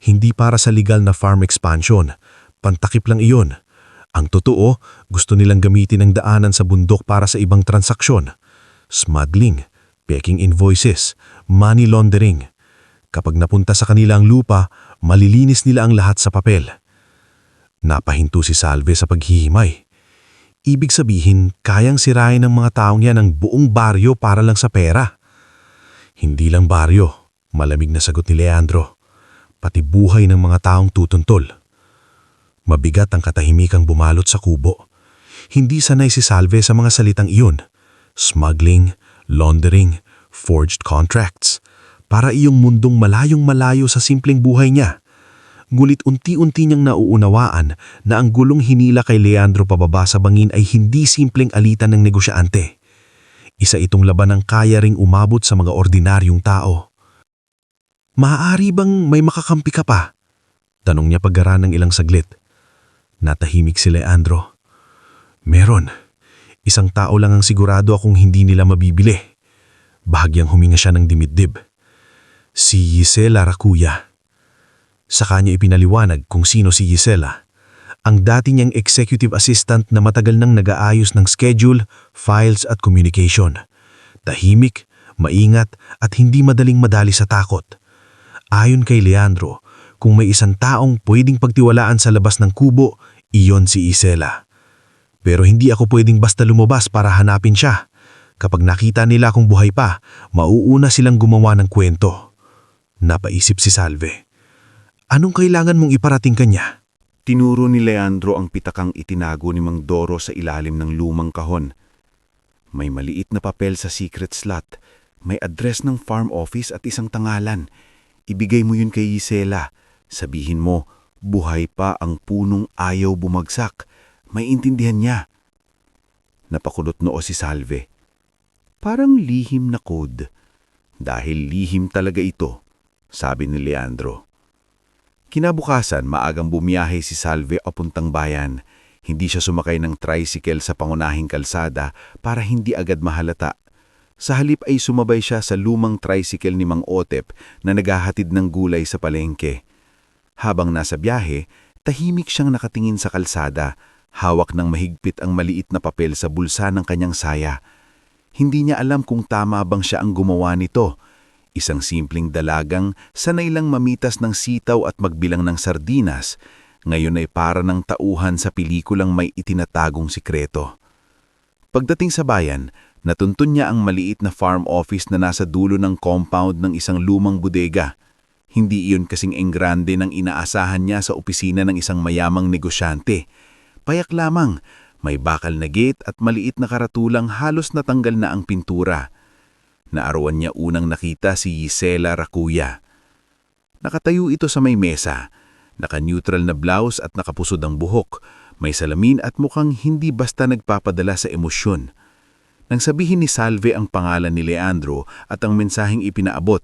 Speaker 3: Hindi para sa legal na farm expansion. Pantakip lang iyon. Ang totoo, gusto nilang gamitin ang daanan sa bundok para sa ibang transaksyon. Smuggling, peking invoices, money laundering. Kapag napunta sa kanilang lupa, malilinis nila ang lahat sa papel. Napahinto si Salve sa paghihimay. Ibig sabihin, kayang sirain ng mga taong yan ang buong baryo para lang sa pera. Hindi lang baryo, malamig na sagot ni Leandro. Pati buhay ng mga taong tutuntol. Mabigat ang katahimikang bumalot sa kubo. Hindi sanay si Salve sa mga salitang iyon. Smuggling, laundering, forged contracts. Para iyong mundong malayong-malayo sa simpleng buhay niya. Ngulit unti-unti niyang nauunawaan na ang gulong hinila kay Leandro pababa sa bangin ay hindi simpleng alitan ng negosyante. Isa itong laban ng kaya ring umabot sa mga ordinaryong tao. "Maaari bang may makakampi ka pa?" Tanong niya paggaraan ng ilang saglit. Natahimik si Leandro. "Meron. Isang tao lang ang sigurado akong hindi nila mabibili." Bahagyang huminga siya ng dimidib. "Si Gisela Racuya." Sa kanya ipinaliwanag kung sino si Gisela. Ang dati niyang executive assistant na matagal nang nag-aayos ng schedule, files at communication. Tahimik, maingat at hindi madaling madali sa takot. Ayon kay Leandro, kung may isang taong pwedeng pagtiwalaan sa labas ng kubo, iyon si Gisela. Pero hindi ako pwedeng basta lumabas para hanapin siya. Kapag nakita nila akong buhay pa, mauuna silang gumawa ng kwento. Napaisip si Salve. Anong kailangan mong iparating kanya?
Speaker 1: Tinuro ni Leandro ang pitakang itinago ni Mang Doro sa ilalim ng lumang kahon. May maliit na papel sa secret slot, may address ng farm office at isang tangalan. Ibigay mo yun kay Gisela. Sabihin mo, buhay pa ang punong ayaw bumagsak. May intindihan niya. Napakulot noo si Salve. Parang lihim na code. Dahil lihim talaga ito, sabi ni Leandro. Kinabukasan, maagang bumiyahe si Salve papuntang bayan. Hindi siya sumakay ng tricycle sa pangunahing kalsada para hindi agad mahalata. Sa halip ay sumabay siya sa lumang tricycle ni Mang Otep na naghahatid ng gulay sa palengke. Habang nasa biyahe, tahimik siyang nakatingin sa kalsada, hawak ng mahigpit ang maliit na papel sa bulsa ng kanyang saya. Hindi niya alam kung tama bang siya ang gumawa nito. Isang simpleng dalagang sanay lang mamitas ng sitaw at magbilang ng sardinas, ngayon ay para ng tauhan sa pelikulang may itinatagong sikreto. Pagdating sa bayan, natuntun niya ang maliit na farm office na nasa dulo ng compound ng isang lumang bodega. Hindi iyon kasing enggrande ng inaasahan niya sa opisina ng isang mayamang negosyante. Payak lamang, may bakal na gate at maliit na karatulang halos natanggal na ang pintura.
Speaker 2: Naarawan niya unang nakita si Gisela Racuya. Nakatayo ito sa may mesa, naka-neutral na blouse at nakapusod ang buhok, may salamin at mukhang hindi basta nagpapadala sa emosyon. Nang sabihin ni Salve ang pangalan ni Leandro at ang mensaheng ipinaabot,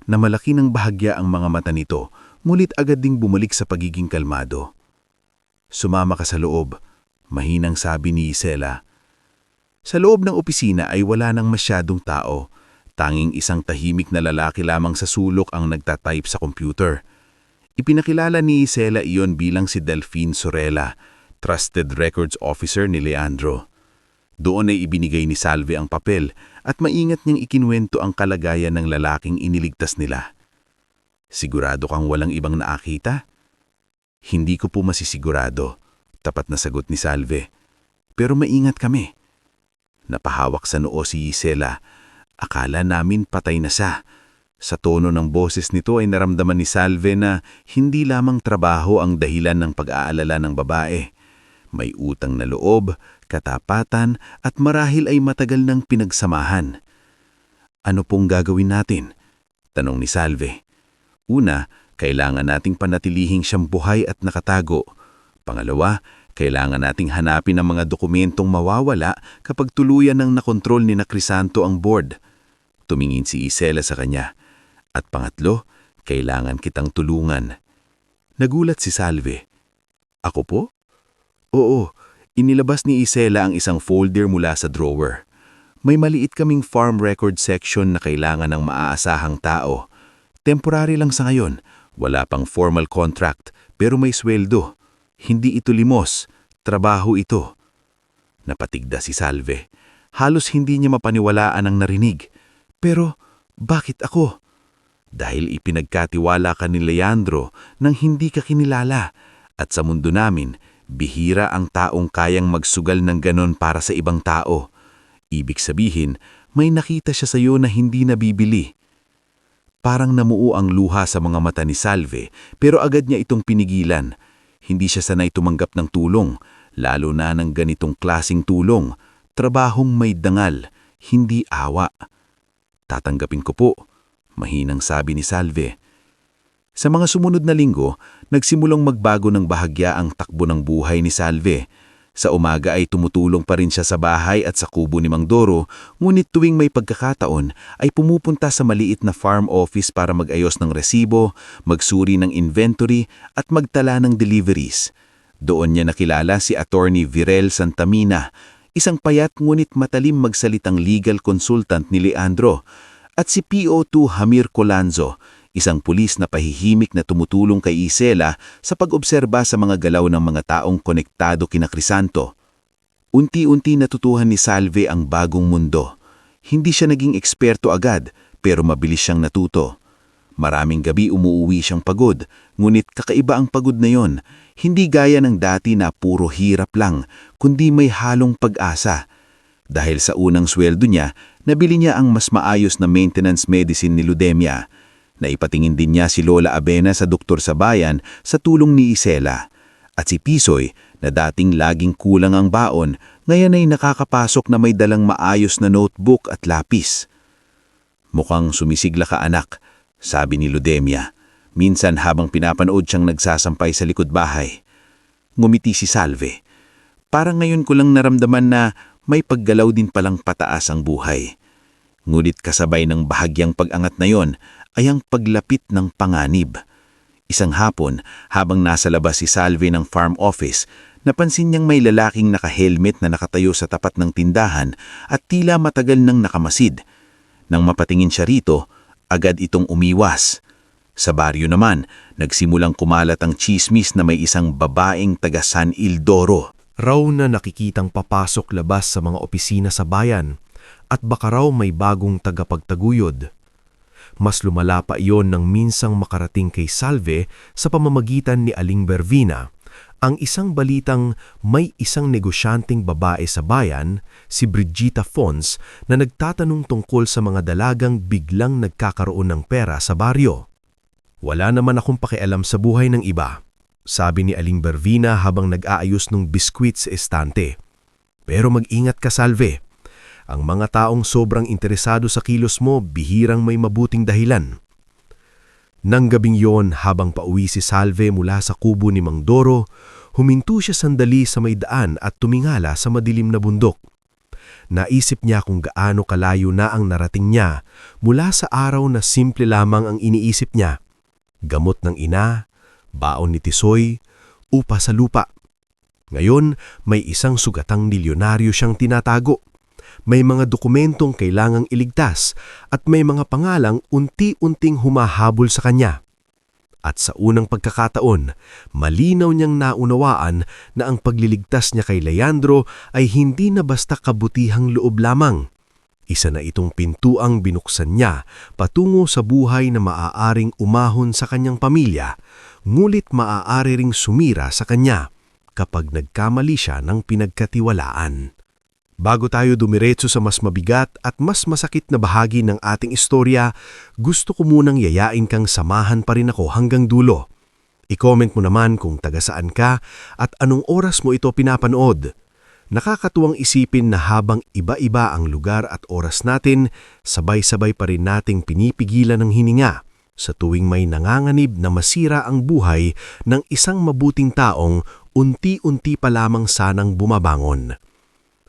Speaker 2: na malaki ng bahagya ang mga mata nito, ngulit agad ding bumalik sa pagiging kalmado. "Sumama ka sa loob," mahinang sabi ni Gisela. Sa loob ng opisina ay wala nang masyadong tao. Tanging isang tahimik na lalaki lamang sa sulok ang nagtatype sa computer. Ipinakilala ni Gisela iyon bilang si Delphine Sorella, Trusted Records Officer ni Leandro. Doon ay ibinigay ni Salve ang papel at maingat niyang ikinwento ang kalagayan ng lalaking iniligtas nila. "Sigurado kang walang ibang nakakita?" "Hindi ko po masisigurado," tapat na sagot ni Salve. "Pero maingat kami." Napahawak sa noo si Gisela. Akala namin patay na siya. Sa tono ng boses nito ay naramdaman ni Salve na hindi lamang trabaho ang dahilan ng pag-aalala ng babae. May utang na loob, katapatan at marahil ay matagal ng pinagsamahan. "Ano pong gagawin natin?" tanong ni Salve. "Una, kailangan nating panatilihing siyang buhay at nakatago. Pangalawa, kailangan nating hanapin ang mga dokumentong mawawala kapag tuluyan ng nakontrol ni Crisanto ang board." Tumingin si Gisela sa kanya. "At pangatlo, kailangan kitang tulungan." Nagulat si Salve. "Ako po?" "Oo." Inilabas ni Gisela ang isang folder mula sa drawer. "May maliit kaming farm record section na kailangan ng maaasahang tao. Temporary lang sa ngayon. Wala pang formal contract, pero may sweldo. Hindi ito limos. Trabaho ito." Napatigda si Salve. Halos hindi niya mapaniwalaan ang narinig. "Pero bakit ako?" "Dahil ipinagkatiwala ka ni Leandro nang hindi ka kinilala. At sa mundo namin, bihira ang taong kayang magsugal ng ganon para sa ibang tao. Ibig sabihin, may nakita siya sa iyo na hindi nabibili." Parang namuo ang luha sa mga mata ni Salve, pero agad niya itong pinigilan. Hindi siya sanay tumanggap ng tulong, lalo na ng ganitong klasing tulong. Trabahong may dangal, hindi awa. "Tatanggapin ko po," mahinang sabi ni Salve. Sa mga sumunod na linggo, nagsimulang magbago ng bahagya ang takbo ng buhay ni Salve. Sa umaga ay tumutulong pa rin siya sa bahay at sa kubo ni Mang Doro, ngunit tuwing may pagkakataon ay pumupunta sa maliit na farm office para mag-ayos ng resibo, magsuri ng inventory at magtala ng deliveries. Doon niya nakilala si Attorney Virel Santamina, isang payat ngunit matalim magsalitang legal consultant ni Leandro, at si PO2 Hamir Colanzo, isang pulis na pahihimik na tumutulong kay Gisela sa pag-obserba sa mga galaw ng mga taong konektado kina Crisanto. Unti-unti natutuhan ni Salve ang bagong mundo. Hindi siya naging eksperto agad, pero mabilis siyang natuto. Maraming gabi umuuwi siyang pagod, ngunit kakaiba ang pagod na yon. Hindi gaya ng dati na puro hirap lang, kundi may halong pag-asa. Dahil sa unang sweldo niya, nabili niya ang mas maayos na maintenance medicine ni Ludemia. Naipatingin din niya si Lola Abena sa doktor sa bayan sa tulong ni Gisela. At si Pisoy, na dating laging kulang ang baon, ngayon ay nakakapasok na may dalang maayos na notebook at lapis. "Mukhang sumisigla ka, anak," sabi ni Ludemia, minsan habang pinapanood siyang nagsasampay sa likod bahay. Ngumiti si Salve. "Parang ngayon ko lang naramdaman na may paggalaw din palang pataas ang buhay." Ngunit kasabay ng bahagyang pag-angat na yon ay ang paglapit ng panganib. Isang hapon, habang nasa labas si Salve ng farm office, napansin niyang may lalaking naka-helmet na nakatayo sa tapat ng tindahan at tila matagal nang nakamasid. Nang mapatingin siya rito, agad itong umiwas. Sa baryo naman, nagsimulang kumalat ang chismis na may isang babaeng taga San Isidoro
Speaker 3: Raw na nakikitang papasok labas sa mga opisina sa bayan at baka raw may bagong tagapagtaguyod. Mas lumala pa iyon nang minsang makarating kay Salve sa pamamagitan ni Aling Bervina, ang isang balitang may isang negosyanteng babae sa bayan, si Brigita Fons, na nagtatanong tungkol sa mga dalagang biglang nagkakaroon ng pera sa baryo. "Wala naman akong pakialam sa buhay ng iba," sabi ni Aling Bervina habang nag-aayos ng biskwit sa estante. "Pero mag-ingat ka, Salve. Ang mga taong sobrang interesado sa kilos mo, bihirang may mabuting dahilan. Nang gabing yon, habang pauwi si Salve mula sa kubo ni Mang Doro, huminto siya sandali sa may daan at tumingala sa madilim na bundok. Naisip niya kung gaano kalayo na ang narating niya mula sa araw na simple lamang ang iniisip niya. Gamot ng ina, baon ni Tisoy, upa sa lupa. Ngayon, may isang sugatang milyonaryo siyang tinatago. May mga dokumentong kailangang iligtas at may mga pangalang unti-unting humahabol sa kanya. At sa unang pagkakataon, malinaw niyang naunawaan na ang pagliligtas niya kay Leandro ay hindi na basta kabutihang loob lamang. Isa na itong pintuang binuksan niya patungo sa buhay na maaaring umahon sa kanyang pamilya, ngulit maaari ring sumira sa kanya kapag nagkamali siya ng pinagkatiwalaan. Bago tayo dumiretso sa mas mabigat at mas masakit na bahagi ng ating istorya, gusto ko munang yayain kang samahan pa rin ako hanggang dulo. I-comment mo naman kung taga saan ka at anong oras mo ito pinapanood. Nakakatuwang isipin na habang iba-iba ang lugar at oras natin, sabay-sabay pa rin nating pinipigilan ng hininga sa tuwing may nanganganib na masira ang buhay ng isang mabuting taong unti-unti pa lamang sanang bumabangon.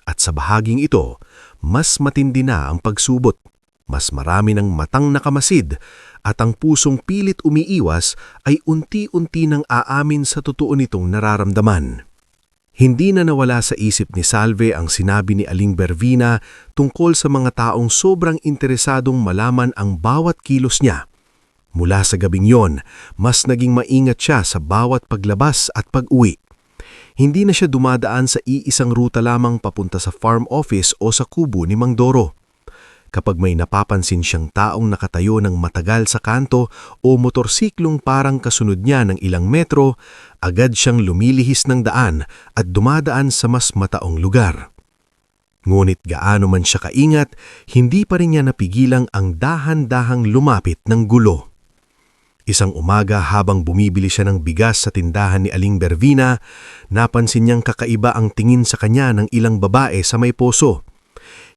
Speaker 3: At sa bahaging ito, mas matindi na ang pagsubot, mas marami ng matang nakamasid, at ang pusong pilit umiiwas ay unti-unti nang aamin sa totoo nitong nararamdaman. Hindi na nawala sa isip ni Salve ang sinabi ni Aling Bervina tungkol sa mga taong sobrang interesadong malaman ang bawat kilos niya. Mula sa gabing yon, mas naging maingat siya sa bawat paglabas at pag-uwi. Hindi na siya dumadaan sa iisang ruta lamang papunta sa farm office o sa kubo ni Mang Doro. Kapag may napapansin siyang taong nakatayo ng matagal sa kanto o motorsiklong parang kasunod niya ng ilang metro, agad siyang lumilihis ng daan at dumadaan sa mas mataong lugar. Ngunit gaano man siya kaingat, hindi pa rin niya napigilang ang dahan-dahang lumapit ng gulo. Isang umaga habang bumibili siya ng bigas sa tindahan ni Aling Bervina, napansin niyang kakaiba ang tingin sa kanya ng ilang babae sa may poso.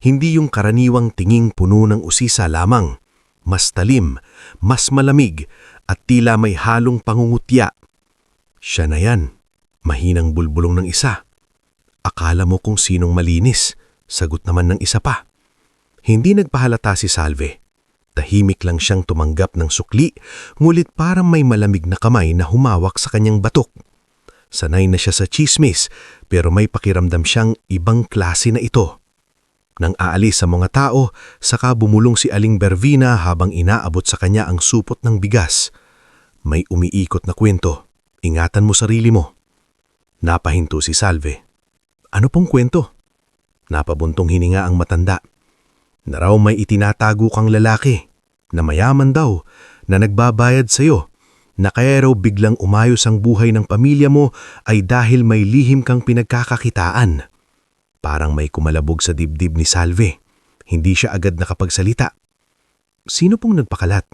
Speaker 3: Hindi yung karaniwang tinging puno ng usisa lamang, mas talim, mas malamig at tila may halong pangungutya. Siya na yan, mahinang bulbulong ng isa. Akala mo kung sinong malinis, sagot naman ng isa pa. Hindi nagpahalata si Salve. Tahimik lang siyang tumanggap ng sukli, ngulit parang may malamig na kamay na humawak sa kanyang batok. Sanay na siya sa chismis, pero may pakiramdam siyang ibang klase na ito. Nang aalis sa mga tao, saka bumulong si Aling Bervina habang inaabot sa kanya ang supot ng bigas. May umiikot na kwento. Ingatan mo sarili mo. Napahinto si Salve. Ano pong kwento? Napabuntong hininga ang matanda. Na raw may itinatago kang lalaki, na mayaman daw, na nagbabayad sa iyo, na kaya raw biglang umayos ang buhay ng pamilya mo ay dahil may lihim kang pinagkakakitaan. Parang may kumalabog sa dibdib ni Salve. Hindi siya agad nakapagsalita. Sino pong nagpakalat?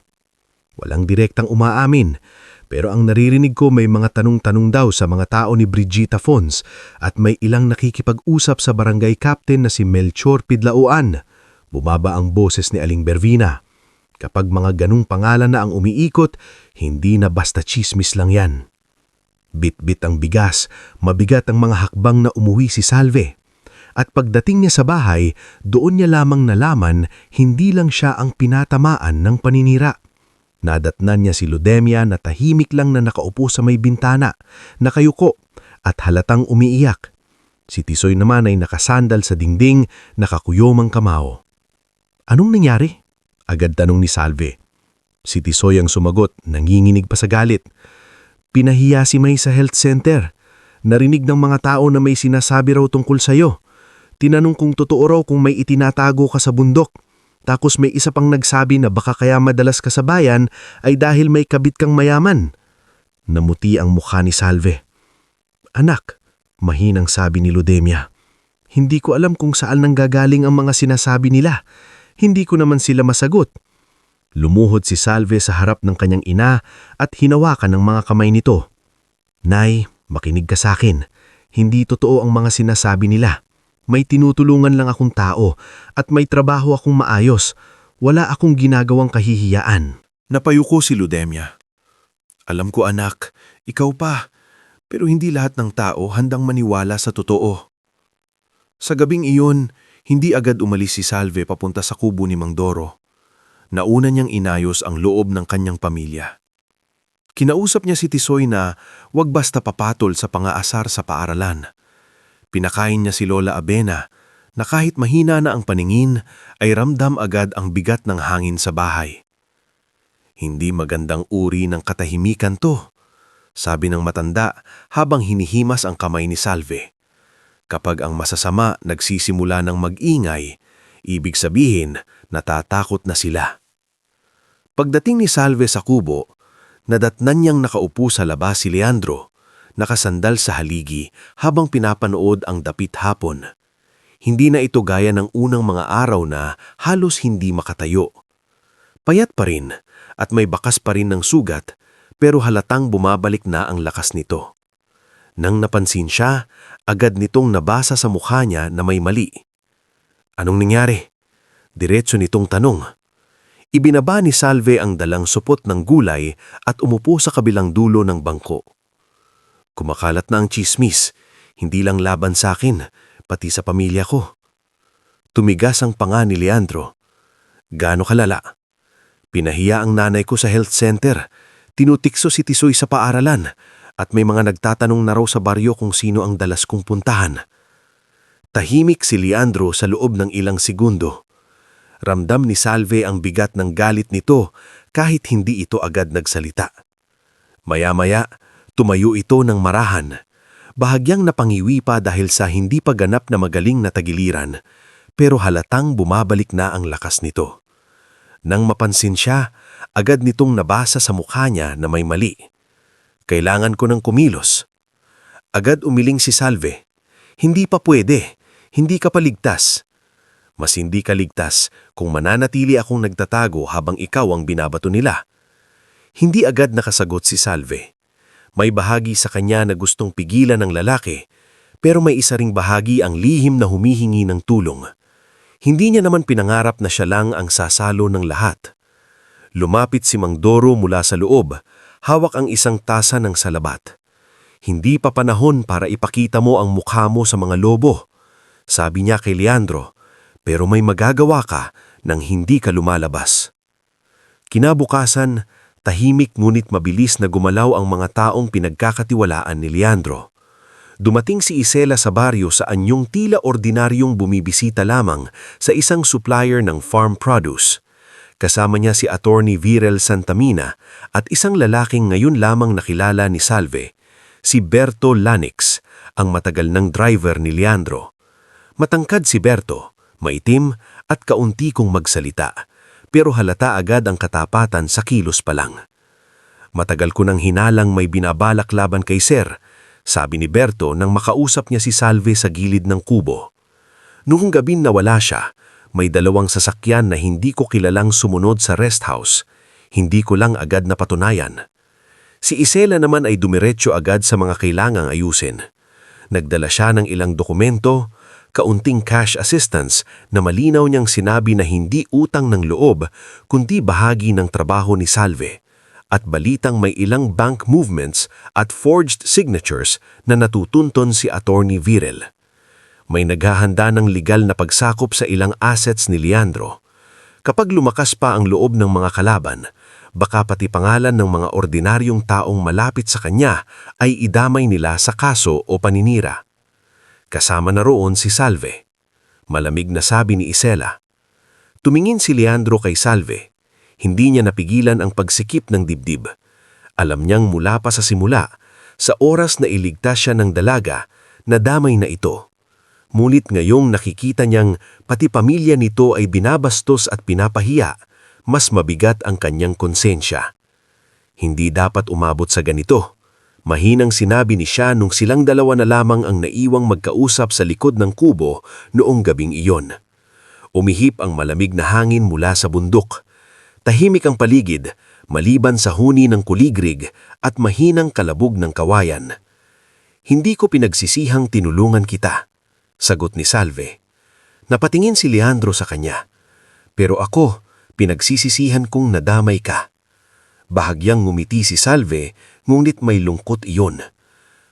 Speaker 3: Walang direktang umaamin, pero ang naririnig ko may mga tanong-tanong daw sa mga tao ni Brigita Fons at may ilang nakikipag-usap sa barangay captain na si Melchor Pidlaoan. Bumaba ang boses ni Aling Bervina. Kapag mga ganung pangalan na ang umiikot, hindi na basta chismis lang yan. Bit-bit ang bigas, mabigat ang mga hakbang na umuwi si Salve. At pagdating niya sa bahay, doon niya lamang nalaman hindi lang siya ang pinatamaan ng paninira. Nadatnan niya si Ludemia na tahimik lang na nakaupo sa may bintana, nakayuko at halatang umiiyak. Si Tisoy naman ay nakasandal sa dingding, nakakuyomang kamao. Anong nangyari? Agad tanong ni Salve. Si Tisoy ang sumagot, nanginginig pa sa galit. Pinahiya si May sa health center. Narinig ng mga tao na may sinasabi raw tungkol sa'yo. Tinanong kung totoo raw kung may itinatago ka sa bundok. Tapos may isa pang nagsabi na baka kaya madalas ka sa bayan ay dahil may kabit kang mayaman. Namuti ang mukha ni Salve. Anak, mahinang sabi ni Ludemia. Hindi ko alam kung saan nanggagaling ang mga sinasabi nila. Hindi ko naman sila masagot. Lumuhod si Salve sa harap ng kanyang ina at hinawakan ng mga kamay nito. Nay, makinig ka sa akin. Hindi totoo ang mga sinasabi nila.
Speaker 2: May tinutulungan lang akong tao at may trabaho akong maayos. Wala akong ginagawang kahihiyaan.
Speaker 4: Napayuko si Ludemia. Alam ko anak, ikaw pa, pero hindi lahat ng tao handang maniwala sa totoo. Sa gabing iyon, hindi agad umalis si Salve papunta sa kubo ni Mang Doro. Nauna niyang inayos ang loob ng kanyang pamilya. Kinausap niya si Tisoy na wag basta papatol sa pangaasar sa paaralan. Pinakain niya si Lola Abena na kahit mahina na ang paningin ay ramdam agad ang bigat ng hangin sa bahay. Hindi magandang uri ng katahimikan to, sabi ng matanda habang hinihimas ang kamay ni Salve. Kapag ang masasama nagsisimula ng mag-ingay, ibig sabihin natatakot na sila. Pagdating ni Salve sa kubo, nadatnan niyang nakaupo sa labas si Leandro, nakasandal sa haligi habang pinapanood ang dapit hapon. Hindi na ito gaya ng unang mga araw na halos hindi makatayo. Payat pa rin at may bakas pa rin ng sugat pero halatang bumabalik na ang lakas nito. Nang napansin siya, agad nitong nabasa sa mukha niya na may mali. Anong nangyari? Diretso nitong tanong. Ibinaba ni Salve ang dalang supot ng gulay at umupo sa kabilang dulo ng bangko. Kumakalat na ang tsismis, hindi lang laban sa akin, pati sa pamilya ko. Tumigas ang panga ni Leandro. Gaano kalala? Pinahiya ang nanay ko sa health center, tinutikso si Tisoy sa paaralan, at may mga nagtatanong na raw sa baryo kung sino ang dalas kong puntahan. Tahimik si Leandro sa loob ng ilang segundo. Ramdam ni Salve ang bigat ng galit nito kahit hindi ito agad nagsalita. Maya-maya, tumayo ito ng marahan. Bahagyang napangiwi pa dahil sa hindi pa ganap na magaling na tagiliran, pero halatang bumabalik na ang lakas nito. Nang mapansin siya, agad nitong nabasa sa mukha niya na may mali. Kailangan ko ng kumilos. Agad umiling si Salve. Hindi pa pwede. Hindi ka paligtas. Mas hindi ka ligtas kung mananatili akong nagtatago habang ikaw ang binabato nila. Hindi agad nakasagot si Salve. May bahagi sa kanya na gustong pigilan ng lalaki, pero may isa ring bahagi ang lihim na humihingi ng tulong. Hindi niya naman pinangarap na siya lang ang sasalo ng lahat. Lumapit si Mang Doro mula sa loob, hawak ang isang tasa ng salabat. Hindi pa panahon para ipakita mo ang mukha mo sa mga lobo, sabi niya kay Leandro, pero may magagawa ka nang hindi ka lumalabas. Kinabukasan, tahimik ngunit mabilis na gumalaw ang mga taong pinagkakatiwalaan ni Leandro. Dumating si Isela sa baryo sa anyong tila ordinaryong bumibisita lamang sa isang supplier ng farm produce. Kasama niya si Attorney Virel Santamina at isang lalaking ngayon lamang nakilala ni Salve, si Berto Lanix, ang matagal ng driver ni Leandro. Matangkad si Berto, maitim at kaunti kong magsalita, pero halata agad ang katapatan sa kilos pa lang. Matagal ko nang hinalang may binabalak laban kay Sir, sabi ni Berto nang makausap niya si Salve sa gilid ng kubo. Noong gabi nawala siya, may dalawang sasakyan na hindi ko kilalang sumunod sa rest house. Hindi ko lang agad napatunayan. Si Isela naman ay dumiretso agad sa mga kailangang ayusin. Nagdala siya ng ilang dokumento, kaunting cash assistance na malinaw niyang sinabi na hindi utang ng loob kundi bahagi ng trabaho ni Salve, at balitang may ilang bank movements at forged signatures na natutunton si Attorney Virel. May naghahanda ng legal na pagsakop sa ilang assets ni Leandro. Kapag lumakas pa ang loob ng mga kalaban, baka pati pangalan ng mga ordinaryong taong malapit sa kanya ay idamay nila sa kaso o paninira. Kasama na roon si Salve. Malamig na sabi ni Isela. Tumingin si Leandro kay Salve. Hindi niya napigilan ang pagsikip ng dibdib. Alam niyang mula pa sa simula, sa oras na iligtas siya ng dalaga, nadamay na ito. Ngunit ngayong nakikita niyang pati pamilya nito ay binabastos at pinapahiya, mas mabigat ang kanyang konsensya. Hindi dapat umabot sa ganito. Mahinang sinabi ni siya nung silang dalawa na lamang ang naiwang magkausap sa likod ng kubo noong gabing iyon. Umihip ang malamig na hangin mula sa bundok. Tahimik ang paligid, maliban sa huni ng kuligrig at mahinang kalabog ng kawayan. Hindi ko pinagsisihang tinulungan kita.
Speaker 2: Sagot ni Salve. Napatingin si Leandro sa kanya. Pero ako, pinagsisisihan kong nadamay ka. Bahagyang ngumiti si Salve, ngunit may lungkot iyon.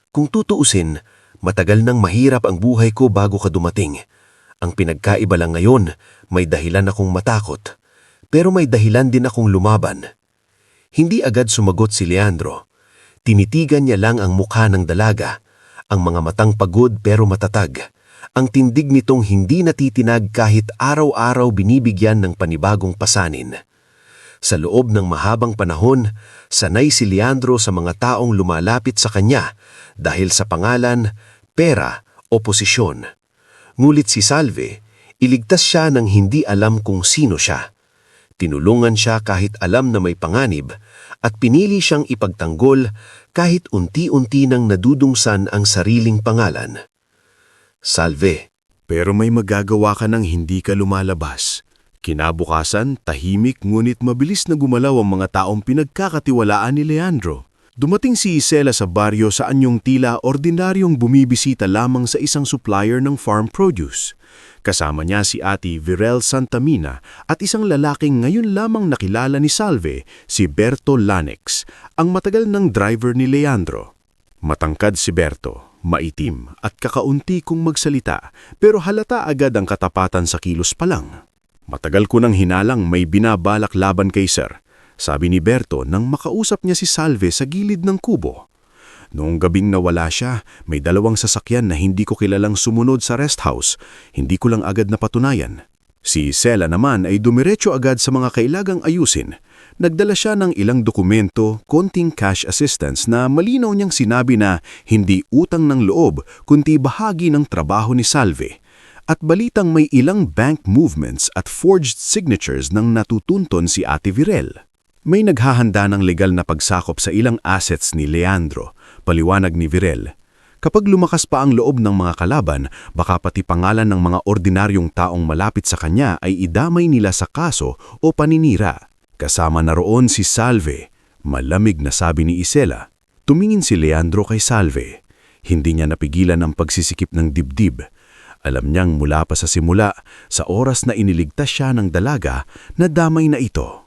Speaker 2: Kung tutuusin, matagal nang mahirap ang buhay ko bago ka dumating. Ang pinagkaiba lang ngayon, may dahilan akong matakot. Pero may dahilan din akong lumaban. Hindi agad sumagot si Leandro. Tinitigan niya lang ang mukha ng dalaga, ang mga matang pagod pero matatag. Ang tindig nitong hindi natitinag kahit araw-araw binibigyan ng panibagong pasanin. Sa loob ng mahabang panahon, sanay si Leandro sa mga taong lumalapit sa kanya dahil sa pangalan, pera o posisyon. Ngulit si Salve, iligtas siya ng hindi alam kung sino siya. Tinulungan siya kahit alam na may panganib at pinili siyang ipagtanggol kahit unti-unti nang nadudungsan ang sariling pangalan. Salve.
Speaker 1: Pero may magagawa ka nang hindi ka lumalabas. Kinabukasan, tahimik ngunit mabilis na gumalaw ang mga taong pinagkakatiwalaan ni Leandro. Dumating si Isela sa baryo sa anyong tila ordinaryong bumibisita lamang sa isang supplier ng farm produce. Kasama niya si Ate Virel Santamina at isang lalaking ngayon lamang nakilala ni Salve, si Berto Lanex, ang matagal ng driver ni Leandro. Matangkad si Berto, maitim at kakaunti kung magsalita, pero halata agad ang katapatan sa kilos pa lang. Matagal ko nang hinalang may binabalak laban kay Sir, sabi ni Berto nang makausap niya si Salve sa gilid ng kubo. Noong gabing nawala siya, may 2 sasakyan na hindi ko kilalang sumunod sa rest house, hindi ko lang agad napatunayan. Si Isela naman ay dumiretso agad sa mga kailagang ayusin. Nagdala siya ng ilang dokumento, konting cash assistance na malinaw niyang sinabi na hindi utang ng loob kundi bahagi ng trabaho ni Salve. At balitang may ilang bank movements at forged signatures nang natutunton si Ate Virel. May naghahanda ng legal na pagsakop sa ilang assets ni Leandro, paliwanag ni Virel. Kapag lumakas pa ang loob ng mga kalaban, baka pati pangalan ng mga ordinaryong taong malapit sa kanya ay idamay nila sa kaso o paninira. Kasama na roon si Salve. Malamig na sabi ni Isela. Tumingin si Leandro kay Salve. Hindi niya napigilan ang pagsisikip ng dibdib. Alam niyang mula pa sa simula, sa oras na iniligtas siya ng dalaga, nadamay na ito.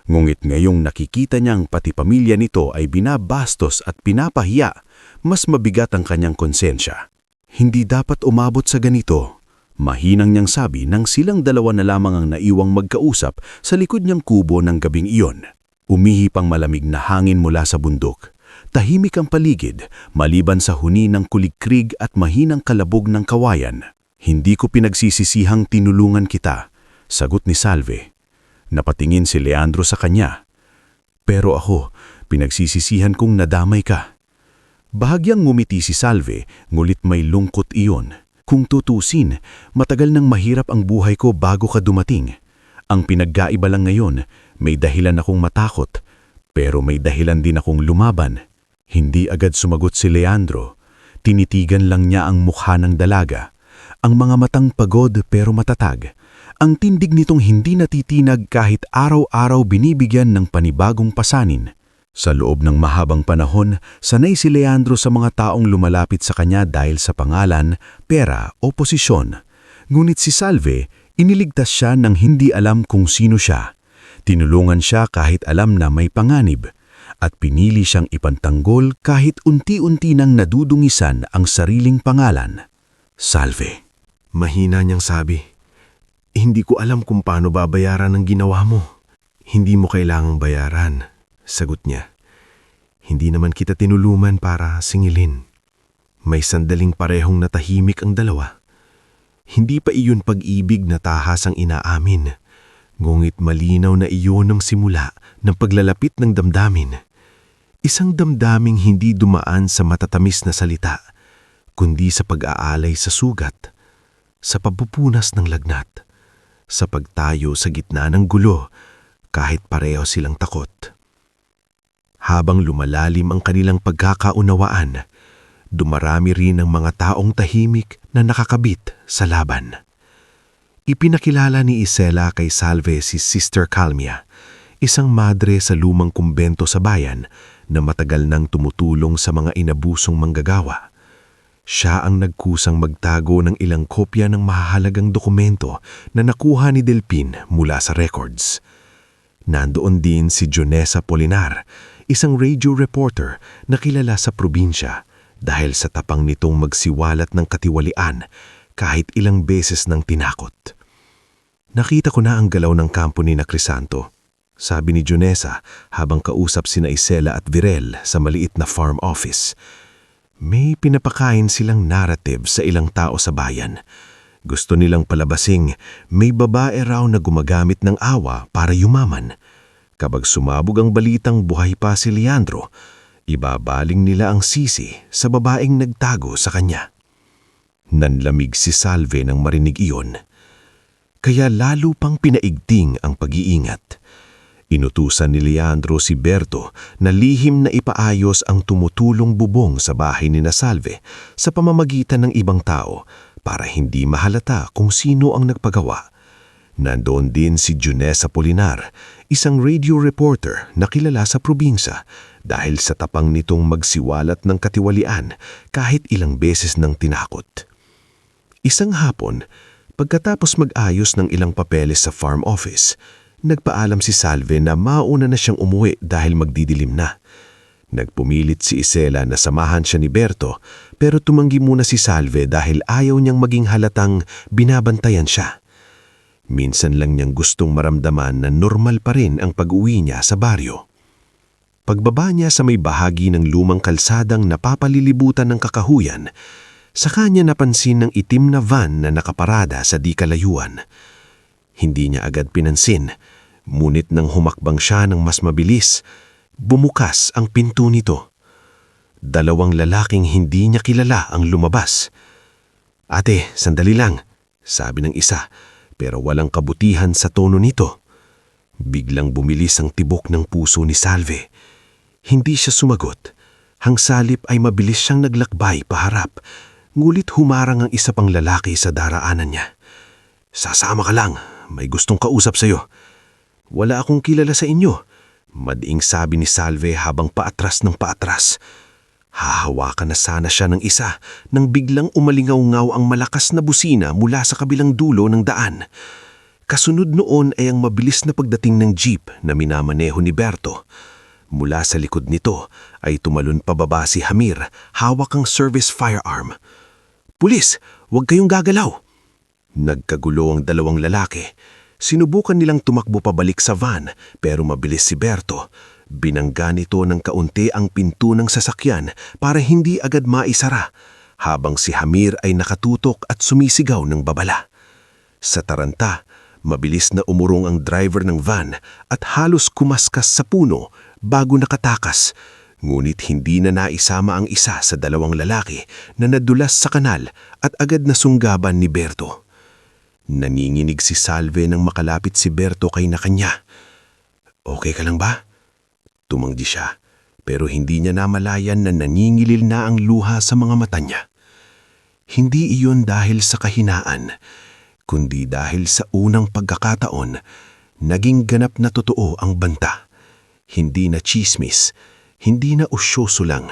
Speaker 1: Ngunit ngayong nakikita niyang pati pamilya nito ay binabastos at pinapahiya, mas mabigat ang kanyang konsensya. Hindi dapat umabot sa ganito. Mahinang niyang sabi nang silang 2 na lamang ang naiwang magkausap sa likod niyang kubo ng gabing iyon. Umihip ang malamig na hangin mula sa bundok. Tahimik ang paligid, maliban sa huni ng kuligkrig at mahinang kalabog ng kawayan. Hindi ko pinagsisisihang tinulungan kita, sagot ni Salve. Napatingin si Leandro sa kanya. Pero ako, pinagsisisihan kong nadamay ka. Bahagyang ngumiti si Salve, ngulit may lungkot iyon. Kung tutusin, matagal nang mahirap ang buhay ko bago ka dumating. Ang pinagkaiba lang ngayon, may dahilan akong matakot, pero may dahilan din akong lumaban. Hindi agad sumagot si Leandro. Tinitigan lang niya ang mukha ng dalaga. Ang mga matang pagod pero matatag. Ang tindig nitong hindi natitinag kahit araw-araw binibigyan ng panibagong pasanin. Sa loob ng mahabang panahon, sanay si Leandro sa mga taong lumalapit sa kanya dahil sa pangalan, pera o posisyon. Ngunit si Salve, iniligtas siya nang hindi alam kung sino siya. Tinulungan siya kahit alam na may panganib. At pinili siyang ipantanggol kahit unti-unti nang nadudungisan ang sariling pangalan. Salve. Mahina niyang sabi. Hindi ko alam kung paano babayaran ang ginawa mo. Hindi mo kailangang bayaran, sagot niya. Hindi naman kita tinulungan para singilin. May sandaling parehong natahimik ang dalawa. Hindi pa iyon pag-ibig na tahasang inaamin. Ngunit malinaw na iyon ang simula ng paglalapit ng damdamin. Isang damdaming hindi dumaan sa matatamis na salita, kundi sa pag-aalay sa sugat, sa pagpupunas ng lagnat, sa pagtayo sa gitna ng gulo kahit pareho silang takot. Habang lumalalim ang kanilang pagkakaunawaan, dumarami rin ang mga taong tahimik na nakakabit sa laban. Ipinakilala ni Isela kay Salve si Sister Calmia, isang madre sa lumang kumbento sa bayan na matagal nang tumutulong sa mga inabusong manggagawa.
Speaker 3: Siya ang nagkusang magtago ng ilang kopya ng mahahalagang dokumento na nakuha ni Delpin mula sa records. Nandoon din si Jonesa Polinar, isang radio reporter na kilala sa probinsya dahil sa tapang nitong magsiwalat ng katiwalian kahit ilang beses nang tinakot. Nakita ko na ang galaw ng kampo ni na Crisanto, sabi ni Jonesa habang kausap sina Isela at Virel sa maliit na farm office. May pinapakain silang narrative sa ilang tao sa bayan. Gusto nilang palabasing may babae raw na gumagamit ng awa para yumaman. Kapag sumabog ang balitang buhay pa si Leandro, ibabaling nila ang sisi sa babaeng nagtago sa kanya. Nanlamig si Salve nang marinig iyon. Kaya lalo pang pinaigting ang pag-iingat. Inutusan ni Leandro si Berto na lihim na ipaayos ang tumutulong bubong sa bahay ni na Salve sa pamamagitan ng ibang tao para hindi mahalata kung sino ang nagpagawa. Nandoon din si Jonesa Polinar, isang radio reporter na kilala sa probinsya dahil sa tapang nitong magsiwalat ng katiwalian kahit ilang beses nang tinakot. Isang hapon, pagkatapos mag-ayos ng ilang papeles sa farm office, nagpaalam si Salve na mauna na siyang umuwi dahil magdidilim na. Nagpumilit si Isela na samahan siya ni Berto pero tumanggi muna si Salve dahil ayaw niyang maging halatang binabantayan siya. Minsan lang niyang gustong maramdaman na normal pa rin ang pag-uwi niya sa baryo. Pagbaba niya sa may bahagi ng lumang kalsadang napapalilibutan ng kakahuyan, saka niya napansin ng itim na van na nakaparada sa di kalayuan. Hindi niya agad pinansin, ngunit nang humakbang siya ng mas mabilis, bumukas ang pinto nito. Dalawang lalaking hindi niya kilala ang lumabas. "Ate, sandali lang," sabi ng isa, pero walang kabutihan sa tono nito. Biglang bumilis ang tibok ng puso ni Salve. Hindi siya sumagot. Hangsalip ay mabilis siyang naglakbay paharap, ngulit humarang ang isa pang lalaki sa daraanan niya. "Sasama ka lang. May gustong kausap sa'yo." "Wala akong kilala sa inyo," madiing sabi ni Salve habang paatras ng paatras. Hahawakan na sana siya ng isa nang biglang umalingaw-ngaw ang malakas na busina mula sa kabilang dulo ng daan. Kasunod noon ay ang mabilis na pagdating ng jeep na minamaneho ni Berto. Mula sa likod nito ay tumalon pababa si Hamir, hawak ang service firearm. "Pulis, huwag kayong gagalaw!" Nagkagulo ang dalawang lalaki. Sinubukan nilang tumakbo pabalik sa van pero mabilis si Berto. Binangga nito ng kaunti ang pinto ng sasakyan para hindi agad maisara, habang si Hamir ay nakatutok at sumisigaw ng babala. Sa taranta, mabilis na umurong ang driver ng van at halos kumaskas sa puno bago nakatakas, ngunit hindi na naisama ang isa sa dalawang lalaki na nadulas sa kanal at agad na sunggaban ni Berto. Nanginginig si Salve nang makalapit si Berto kay na kanya. "Okay ka lang ba?" Tumanggi siya, pero hindi niya namalayan na naningilil na ang luha sa mga mata niya. Hindi iyon dahil sa kahinaan, kundi dahil sa unang pagkakataon, naging ganap na totoo ang banta. Hindi na chismis, hindi na usyoso lang.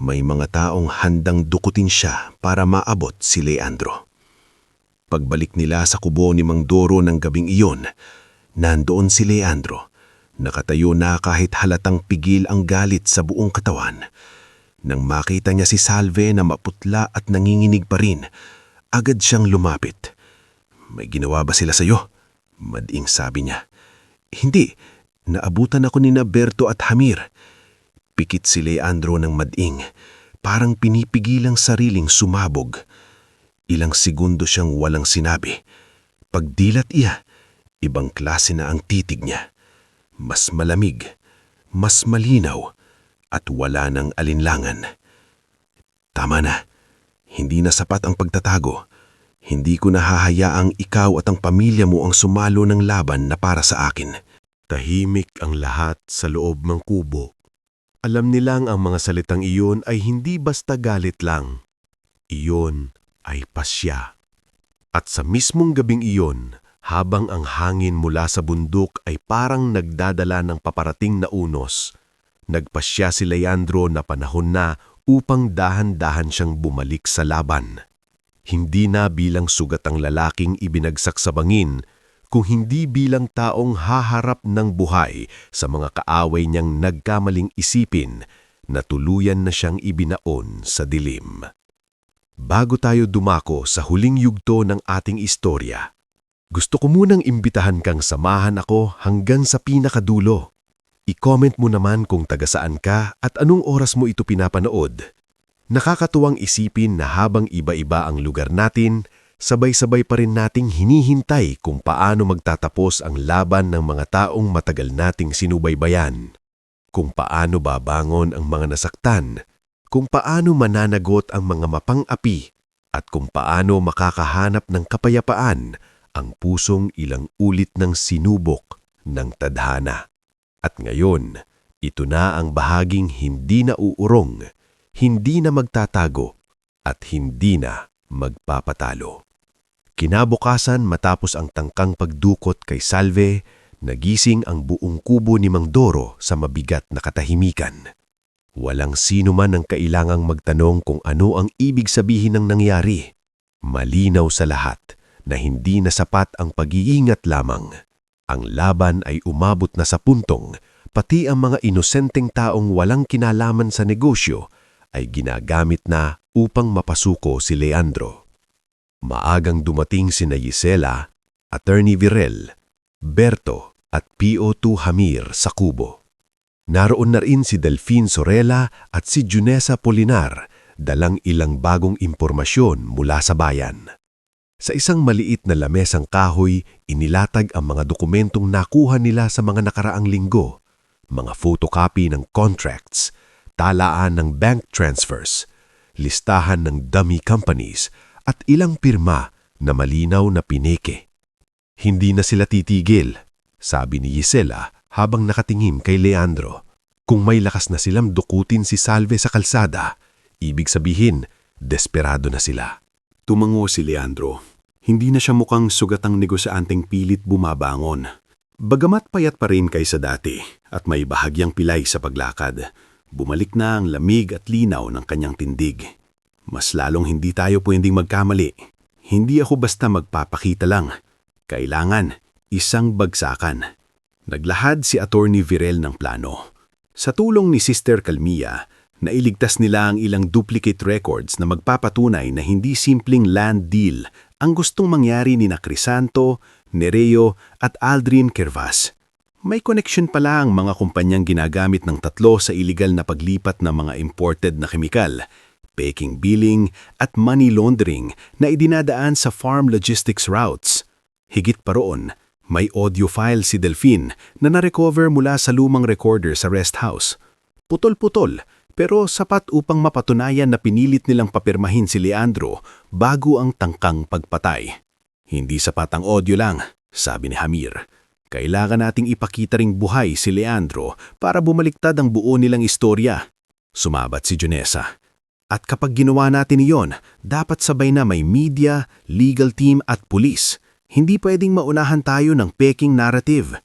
Speaker 3: May mga taong handang dukutin siya para maabot si Leandro. Pagbalik nila sa kubo ni Mang Doro ng gabing iyon, nandoon si Leandro. Nakatayo na kahit halatang pigil ang galit sa buong katawan. Nang makita niya si Salve na maputla at nanginginig pa rin, agad siyang lumapit. "May ginawa ba sila sa'yo?" Madiing sabi niya. "Hindi, naabutan ako ni na Berto at Hamir." Pikit si Leandro ng madiing, parang pinipigilang sariling sumabog. Ilang segundo siyang walang sinabi. Pagdilat iya, ibang klase na ang titig niya. Mas malamig, mas malinaw, at wala ng alinlangan. "Tama na. Hindi na sapat ang pagtatago. Hindi ko nahahayaang ikaw at ang pamilya mo ang sumalo ng laban na para sa akin."
Speaker 1: Tahimik ang lahat sa loob ng kubo. Alam nilang ang mga salitang iyon ay hindi basta galit lang. Iyon ay pasya. At sa mismong gabing iyon, habang ang hangin mula sa bundok ay parang nagdadala ng paparating na unos, nagpasya si Leandro na panahon na
Speaker 5: upang dahan-dahan siyang bumalik sa laban. Hindi na bilang sugat ang lalaking ibinagsak sa bangin, kung hindi bilang taong haharap ng buhay sa mga kaaway niyang nagkamaling isipin na tuluyan na siyang ibinaon sa dilim. Bago tayo dumako sa huling yugto ng ating istorya, gusto ko munang imbitahan kang samahan ako hanggang sa pinakadulo. I-comment mo naman kung taga saan ka at anong oras mo ito pinapanood. Nakakatuwang isipin na habang iba-iba ang lugar natin, sabay-sabay pa rin nating hinihintay kung paano magtatapos ang laban ng mga taong matagal nating sinubaybayan. Kung paano babangon ang mga nasaktan, kung paano mananagot ang mga mapang-api, at kung paano makakahanap ng kapayapaan ang pusong ilang ulit ng sinubok ng tadhana. At ngayon, ito na ang bahaging hindi na uurong, hindi na magtatago, at hindi na magpapatalo. Kinabukasan matapos ang tangkang pagdukot kay Salve, nagising ang buong kubo ni Mang Doro sa mabigat na katahimikan. Walang sino man ang kailangang magtanong kung ano ang ibig sabihin ng nangyari. Malinaw sa lahat na hindi na sapat ang pag-iingat lamang. Ang laban ay umabot na sa puntong pati ang mga inosenteng taong walang kinalaman sa negosyo ay ginagamit na upang mapasuko si Leandro. Maagang dumating sina Gisela, Attorney Virel, Berto at PO2 Hamir sa kubo. Naroon na rin si Delphine Sorella at si Junessa Polinar, dalang ilang bagong impormasyon mula sa bayan. Sa isang maliit na lamesang kahoy, inilatag ang mga dokumentong nakuha nila sa mga nakaraang linggo, mga photocopy ng contracts, talaan ng bank transfers, listahan ng dummy companies, at ilang pirma na malinaw na pineke. Hindi na sila titigil, sabi ni Gisela habang nakatingin kay Leandro. Kung may lakas na silang dukutin si Salve sa kalsada, ibig sabihin, desperado na sila.
Speaker 1: Tumango si Leandro. Hindi na siya mukhang sugatang negosyanteng pilit bumabangon. Bagamat payat pa rin kaysa dati at may bahagyang pilay sa paglakad, bumalik na ang lamig at linaw ng kanyang tindig. Mas lalong hindi tayo pwedeng magkamali. Hindi ako basta magpapakita lang. Kailangan isang bagsakan. Naglahad si Attorney Virel ng plano. Sa tulong ni Sister Calmia, nailigtas nila ang ilang duplicate records na magpapatunay na hindi simpleng land deal ang gustong mangyari ni Crisanto, Nereo at Aldrin Kervas. May connection pala ang mga kumpanyang ginagamit ng tatlo sa iligal na paglipat ng mga imported na kemikal, peking billing at money laundering na idinadaan sa farm logistics routes. Higit pa roon, may audio file si Delphine na narecover mula sa lumang recorder sa rest house. Putol-putol, pero sapat upang mapatunayan na pinilit nilang papirmahin si Leandro bago ang tangkang pagpatay. Hindi sapat ang audio lang, sabi ni Hamir. Kailangan nating ipakita ring buhay si Leandro para bumaliktad ang buo nilang istorya. Sumabat si Junessa. At kapag ginawa natin iyon, dapat sabay na may media, legal team at pulis. Hindi pwedeng maunahan tayo ng peking narrative.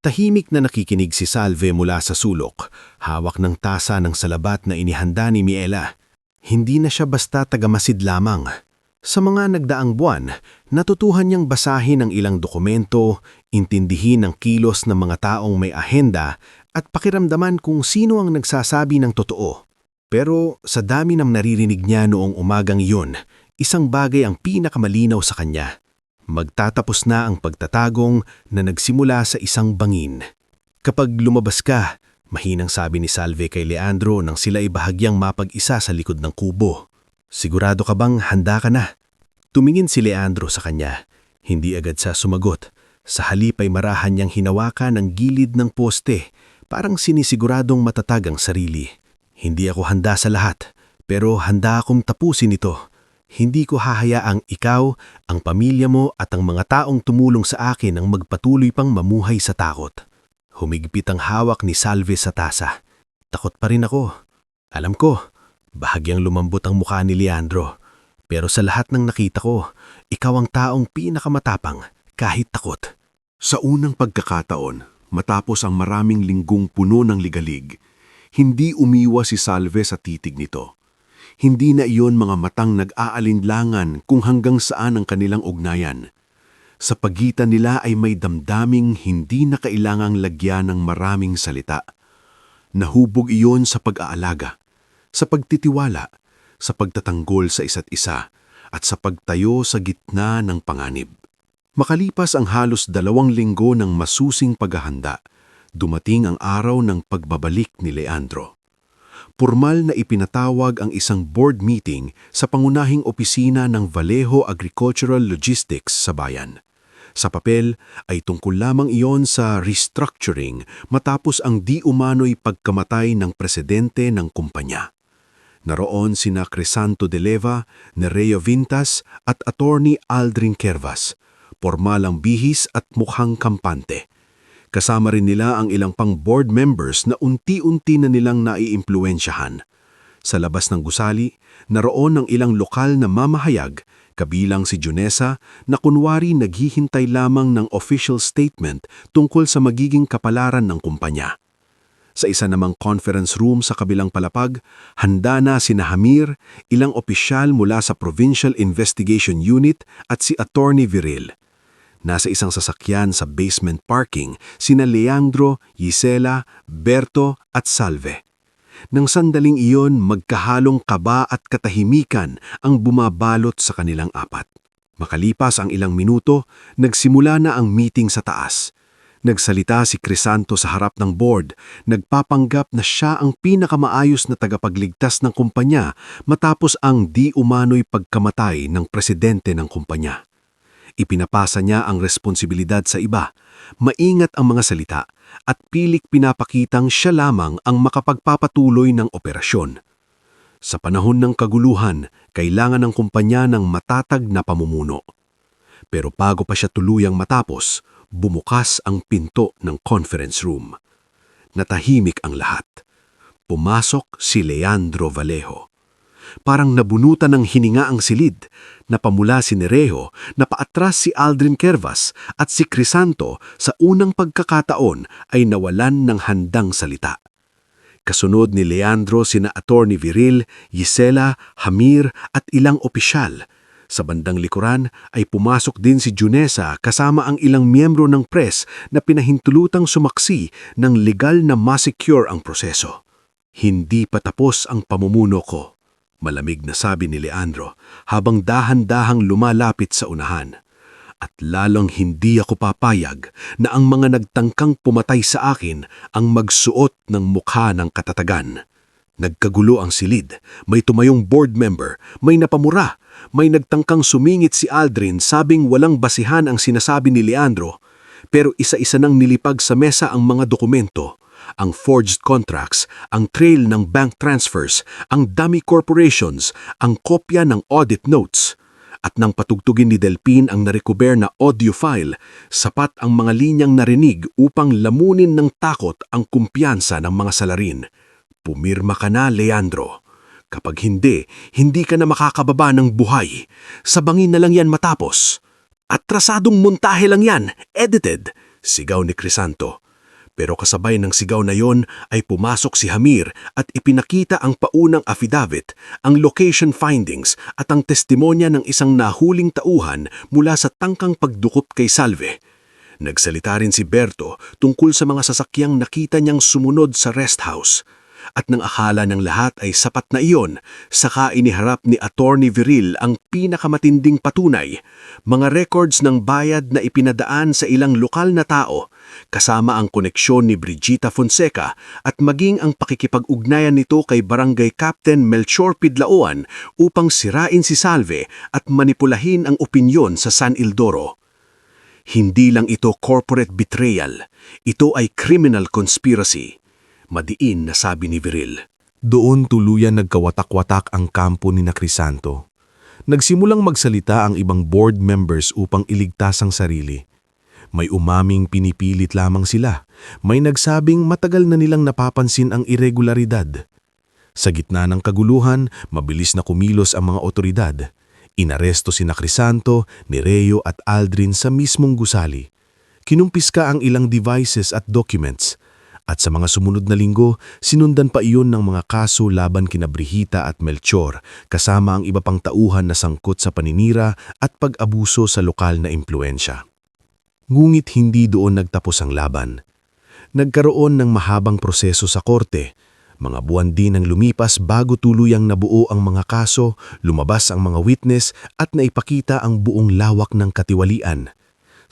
Speaker 1: Tahimik na nakikinig si Salve mula sa sulok, hawak ng tasa ng salabat na inihanda ni Miela. Hindi na siya basta tagamasid lamang. Sa mga nagdaang buwan, natutuhan niyang basahin ang ilang dokumento, intindihin ang kilos ng mga taong may ahenda at pakiramdaman kung sino ang nagsasabi ng totoo. Pero sa dami ng naririnig niya noong umagang iyon, isang bagay ang pinakamalinaw sa kanya. Magtatapos na ang pagtatagong na nagsimula sa isang bangin. Kapag lumabas ka, mahinang sabi ni Salve kay Leandro nang sila ay bahagyang mapag-isa sa likod ng kubo. Sigurado ka bang handa ka na? Tumingin si Leandro sa kanya. Hindi agad sa sumagot. Sa halip ay marahan niyang hinawakan ang gilid ng poste, parang sinisiguradong matatag ang sarili. Hindi ako handa sa lahat, pero handa akong tapusin ito. Hindi ko hahayaang ikaw, ang pamilya mo at ang mga taong tumulong sa akin ang magpatuloy pang mamuhay sa takot. Humigpit ang hawak ni Salve sa tasa. Takot pa rin ako. Alam ko, bahagyang lumambot ang mukha ni Leandro. Pero sa lahat ng nakita ko, ikaw ang taong pinakamatapang kahit takot. Sa unang pagkakataon, matapos ang maraming linggong puno ng ligalig, hindi umiwas si Salve sa titig nito. Hindi na iyon mga matang nag-aalinlangan kung hanggang saan ang kanilang ugnayan. Sa pagitan nila ay may damdaming hindi na kailangang lagyan ng maraming salita. Nahubog iyon sa pag-aalaga, sa pagtitiwala, sa pagtatanggol sa isa't isa, at sa pagtayo sa gitna ng panganib. Makalipas ang halos 2 linggo ng masusing paghahanda, dumating ang araw ng pagbabalik ni Leandro. Pormal na ipinatawag ang isang board meeting sa pangunahing opisina ng Vallejo Agricultural Logistics sa bayan. Sa papel ay tungkol lamang iyon sa restructuring matapos ang di umano'y pagkamatay ng presidente ng kumpanya. Naroon sina Crisanto de Leva, Nereo Vintas at Attorney Aldrin Kervas, pormalang bihis at mukhang kampante. Kasama rin nila ang ilang pang board members na unti-unti na nilang naiimpluwensyahan. Sa labas ng gusali, naroon ang ilang lokal na mamahayag, kabilang si Junesa na kunwari naghihintay lamang ng official statement tungkol sa magiging kapalaran ng kumpanya. Sa isa namang conference room sa kabilang palapag, handa na sina Hamir, ilang opisyal mula sa Provincial Investigation Unit at si Attorney Viril. Nasa isang sasakyan sa basement parking sina Leandro, Gisela, Berto at Salve. Nang sandaling iyon, magkahalong kaba at katahimikan ang bumabalot sa kanilang apat. Makalipas ang ilang minuto, nagsimula na ang meeting sa taas. Nagsalita si Crisanto sa harap ng board, nagpapanggap na siya ang pinakamaayos na tagapagligtas ng kumpanya matapos ang di umano'y pagkamatay ng presidente ng kumpanya. Ipinapasa niya ang responsibilidad sa iba, maingat ang mga salita at pilik pinapakitang siya lamang ang makapagpapatuloy ng operasyon. Sa panahon ng kaguluhan, kailangan ng kumpanya ng matatag na pamumuno. Pero bago pa siya tuluyang matapos, bumukas ang pinto ng conference room. Natahimik ang lahat. Pumasok si Leandro Vallejo. Parang nabunutan ng hininga ang silid, napamula si Nereo, napaatras si Aldrin Kervas at si Crisanto sa unang pagkakataon ay nawalan ng handang salita. Kasunod ni Leandro sina Attorney Viril, Gisela, Hamir at ilang opisyal. Sa bandang likuran ay pumasok din si Junesa kasama ang ilang miyembro ng press na pinahintulutang sumaksi ng legal na ma-secure ang proseso. Hindi pa tapos ang pamumuno ko, malamig na sabi ni Leandro habang dahan-dahang lumalapit sa unahan. At lalong hindi ako papayag na ang mga nagtangkang pumatay sa akin ang magsuot ng mukha ng katatagan. Nagkagulo ang silid, may tumayong board member, may napamura, may nagtangkang sumingit si Aldrin sabing walang basihan ang sinasabi ni Leandro, pero isa-isa nang nilipag sa mesa ang mga dokumento. Ang forged contracts, ang trail ng bank transfers, ang dummy corporations, ang kopya ng audit notes. At nang patugtugin ni Delpin ang narekuber na audio file, sapat ang mga linyang narinig upang lamunin ng takot ang kumpiyansa ng mga salarin. Pumirma ka na, Leandro. Kapag hindi, hindi ka na makakababa ng buhay. Sabangin na lang yan matapos. Atrasadong montahe lang yan, edited, sigaw ni Crisanto. Pero kasabay ng sigaw na yon ay pumasok si Hamir at ipinakita ang paunang affidavit, ang location findings at ang testimonya ng isang nahuling tauhan mula sa tangkang pagdukot kay Salve. Nagsalita rin si Berto tungkol sa mga sasakyang nakita niyang sumunod sa rest house. At nang akala ng lahat ay sapat na iyon, saka iniharap ni Attorney Viril ang pinakamatinding patunay, mga records ng bayad na ipinadaan sa ilang lokal na tao, kasama ang koneksyon ni Brigita Fonseca at maging ang pakikipag-ugnayan nito kay Barangay Captain Melchor Pidlaoan upang sirain si Salve at manipulahin ang opinyon sa San Isidoro. Hindi lang ito corporate betrayal, ito ay criminal conspiracy. Madiin na sabi ni Viril.
Speaker 3: Doon tuluyan nagkawatak-watak ang kampo ni Crisanto. Nagsimulang magsalita ang ibang board members upang iligtas ang sarili. May umaming pinipilit lamang sila. May nagsabing matagal na nilang napapansin ang irregularidad. Sa gitna ng kaguluhan, mabilis na kumilos ang mga otoridad. Inaresto sina Crisanto, Nereo at Aldrin sa mismong gusali. Kinumpiska ang ilang devices at documents. At sa mga sumunod na linggo, sinundan pa iyon ng mga kaso laban kina Brigita at Melchor, kasama ang iba pang tauhan na sangkot sa paninira at pag-abuso sa lokal na impluensya. Ngunit hindi doon nagtapos ang laban. Nagkaroon ng mahabang proseso sa korte. Mga buwan din ang lumipas bago tuluyang nabuo ang mga kaso, lumabas ang mga witness at naipakita ang buong lawak ng katiwalian.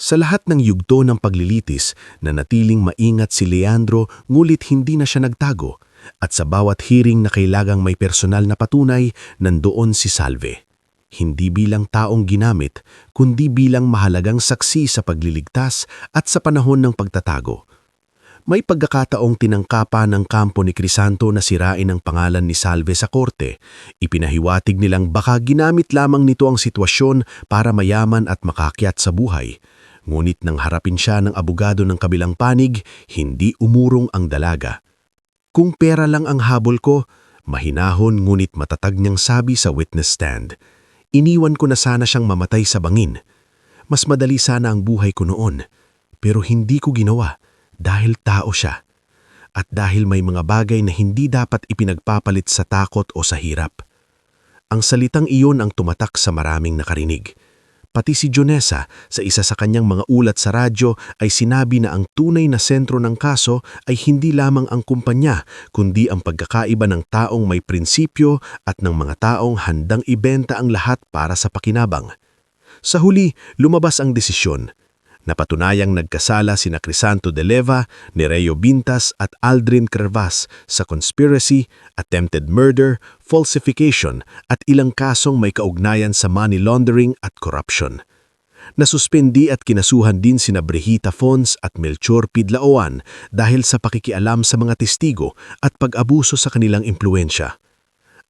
Speaker 3: Sa lahat ng yugto ng paglilitis, nanatiling maingat si Leandro ngulit hindi na siya nagtago, at sa bawat hearing na kailangang may personal na patunay, nandoon si Salve. Hindi bilang taong ginamit, kundi bilang mahalagang saksi sa pagliligtas at sa panahon ng pagtatago. May pagkakataong tinangkapa ng kampo ni Crisanto na sirain ang pangalan ni Salve sa korte. Ipinahiwatig nilang baka ginamit lamang nito ang sitwasyon para mayaman at makakyat sa buhay. Ngunit nang harapin siya ng abogado ng kabilang panig, hindi umurong ang dalaga. Kung pera lang ang habol ko, mahinahon ngunit matatag niyang sabi sa witness stand. Iniwan ko na sana siyang mamatay sa bangin. Mas madali sana ang buhay ko noon. Pero hindi ko ginawa dahil tao siya. At dahil may mga bagay na hindi dapat ipinagpapalit sa takot o sa hirap. Ang salitang iyon ang tumatak sa maraming nakarinig. Pati si Jonesa sa isa sa kanyang mga ulat sa radyo ay sinabi na ang tunay na sentro ng kaso ay hindi lamang ang kumpanya kundi ang pagkakaiba ng taong may prinsipyo at ng mga taong handang ibenta ang lahat para sa pakinabang. Sa huli, lumabas ang desisyon. Napatunayang nagkasala sina Crisanto de Leva, Nereo Bintas at Aldrin Crevas sa conspiracy, attempted murder, falsification at ilang kasong may kaugnayan sa money laundering at corruption. Nasuspendi at kinasuhan din sina Brigita Fons at Melchor Pidlaoan dahil sa pakikialam sa mga testigo at pag-abuso sa kanilang impluensya.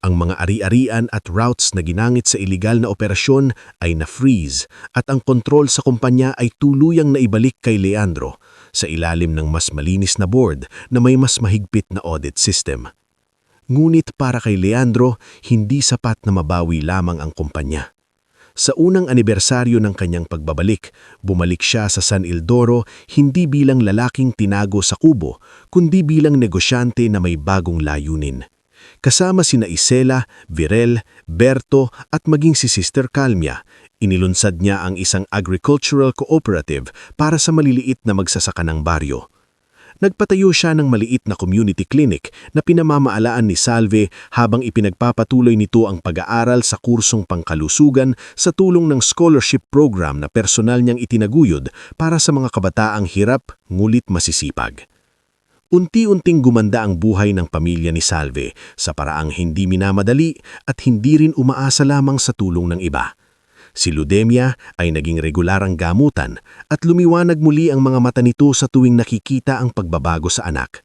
Speaker 3: Ang mga ari-arian at routes na ginangit sa iligal na operasyon ay na-freeze at ang kontrol sa kumpanya ay tuluyang naibalik kay Leandro sa ilalim ng mas malinis na board na may mas mahigpit na audit system. Ngunit para kay Leandro, hindi sapat na mabawi lamang ang kumpanya. Sa unang anibersaryo ng kanyang pagbabalik, bumalik siya sa San Isidoro hindi bilang lalaking tinago sa kubo, kundi bilang negosyante na may bagong layunin. Kasama sina Isela, Virel, Berto at maging si Sister Calmia, inilunsad niya ang isang agricultural cooperative para sa maliliit na magsasaka ng baryo. Nagpatayo siya ng maliit na community clinic na pinamamaalaan ni Salve habang ipinagpapatuloy nito ang pag-aaral sa kursong pangkalusugan sa tulong ng scholarship program na personal niyang itinaguyod para sa mga kabataang hirap ngulit masisipag. Unti-unting gumanda ang buhay ng pamilya ni Salve sa paraang hindi minamadali at hindi rin umaasa lamang sa tulong ng iba. Si Ludemia ay naging regularang gamutan at lumiwanag muli ang mga mata nito sa tuwing nakikita ang pagbabago sa anak.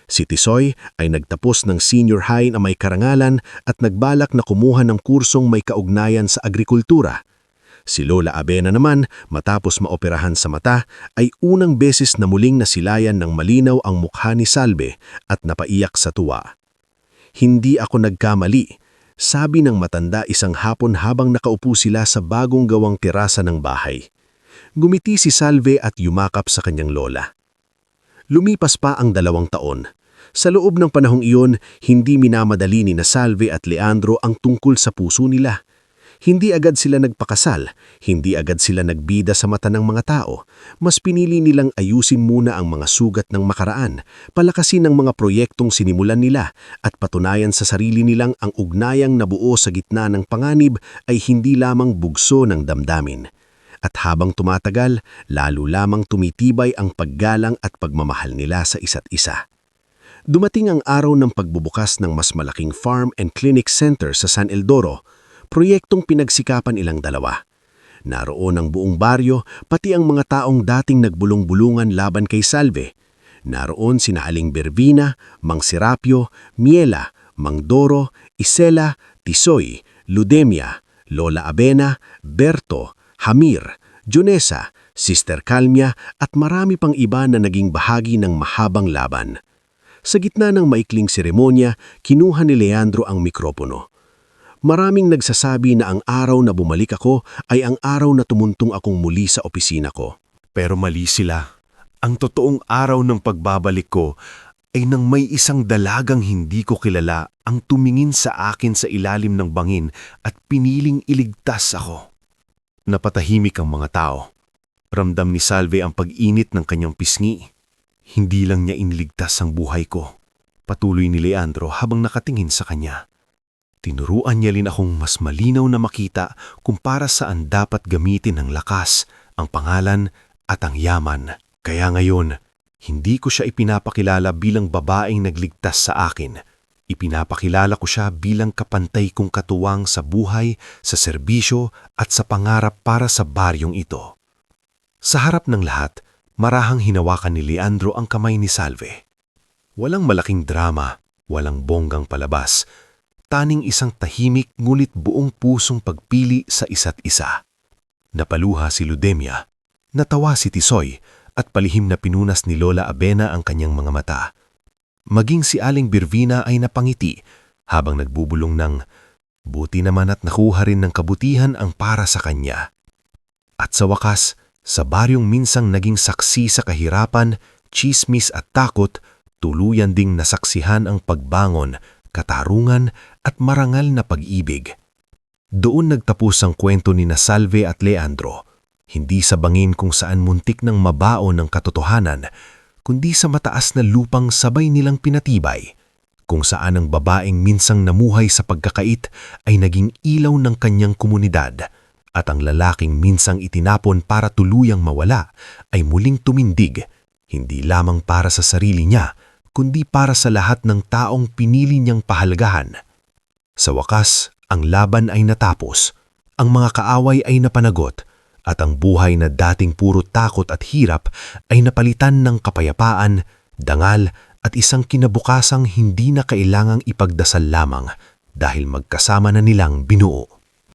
Speaker 3: Si Tisoy ay nagtapos ng senior high na may karangalan at nagbalak na kumuha ng kursong may kaugnayan sa agrikultura. Si Lola Abena naman, matapos maoperahan sa mata, ay unang beses na muling nasilayan ng malinaw ang mukha ni Salve at napaiyak sa tuwa. Hindi ako nagkamali, sabi ng matanda isang hapon habang nakaupo sila sa bagong gawang terasa ng bahay. Gumiti si Salve at yumakap sa kanyang lola. Lumipas pa ang 2 taon. Sa loob ng panahong iyon, hindi minamadali ni Salve at Leandro ang tungkol sa puso nila. Hindi agad sila nagpakasal, hindi agad sila nagbida sa mata ng mga tao. Mas pinili nilang ayusin muna ang mga sugat ng makaraan, palakasin ang mga proyektong sinimulan nila at patunayan sa sarili nilang ang ugnayang nabuo sa gitna ng panganib ay hindi lamang bugso ng damdamin. At habang tumatagal, lalo lamang tumitibay ang paggalang at pagmamahal nila sa isa't isa. Dumating ang araw ng pagbubukas ng mas malaking farm and clinic center sa San Isidoro, proyektong pinagsikapan ilang dalawa. Naroon ang buong baryo, pati ang mga taong dating nagbulong-bulungan laban kay Salve. Naroon sina Aling Bervina, Mang Serapio, Miela, Mang Doro, Isela, Tisoy, Ludemia, Lola Abena, Berto, Hamir, Jonesa, Sister Calmia at marami pang iba na naging bahagi ng mahabang laban. Sa gitna ng maikling seremonya, kinuha ni Leandro ang mikropono. Maraming nagsasabi na ang araw na bumalik ako ay ang araw na tumuntong akong muli sa opisina ko.
Speaker 4: Pero mali sila.
Speaker 5: Ang totoong araw ng pagbabalik ko ay nang may isang dalagang hindi ko kilala ang tumingin sa akin sa ilalim ng bangin at piniling iligtas ako. Napatahimik ang mga tao. Ramdam ni Salve ang pag-init ng kanyang pisngi. Hindi lang niya iniligtas ang buhay ko. Patuloy ni Leandro habang nakatingin sa kanya. Tinuruan niya rin akong mas malinaw na makita kung para saan dapat gamitin ang lakas, ang pangalan at ang yaman. Kaya ngayon, hindi ko siya ipinapakilala bilang babaeng nagligtas sa akin. Ipinapakilala ko siya bilang kapantay kong katuwang sa buhay, sa serbisyo at sa pangarap para sa baryong ito. Sa harap ng lahat, marahang hinawakan ni Leandro ang kamay ni Salve. Walang malaking drama, walang bonggang palabas. Taning isang tahimik ngulit buong pusong pagpili sa isa't isa. Napaluha si Ludemia, natawa si Tisoy at palihim na pinunas ni Lola Abena ang kanyang mga mata. Maging si Aling Birvina ay napangiti habang nagbubulong ng buti naman at nakuha rin ng kabutihan ang para sa kanya. At sa wakas, sa baryong minsang naging saksi sa kahirapan, tsismis at takot, tuluyan ding nasaksihan ang pagbangon, katarungan at marangal na pag-ibig. Doon nagtapos ang kwento ni Salve at Leandro, hindi sa bangin kung saan muntik ng mabaon ng katotohanan, kundi sa mataas na lupang sabay nilang pinatibay, kung saan ang babaeng minsang namuhay sa pagkakait ay naging ilaw ng kanyang komunidad, at ang lalaking minsang itinapon para tuluyang mawala ay muling tumindig, hindi lamang para sa sarili niya, kundi para sa lahat ng taong pinili niyang pahalagahan. Sa wakas, ang laban ay natapos, ang mga kaaway ay napanagot, at ang buhay na dating puro takot at hirap ay napalitan ng kapayapaan, dangal at isang kinabukasang hindi na kailangang ipagdasal lamang dahil magkasama na nilang binuo.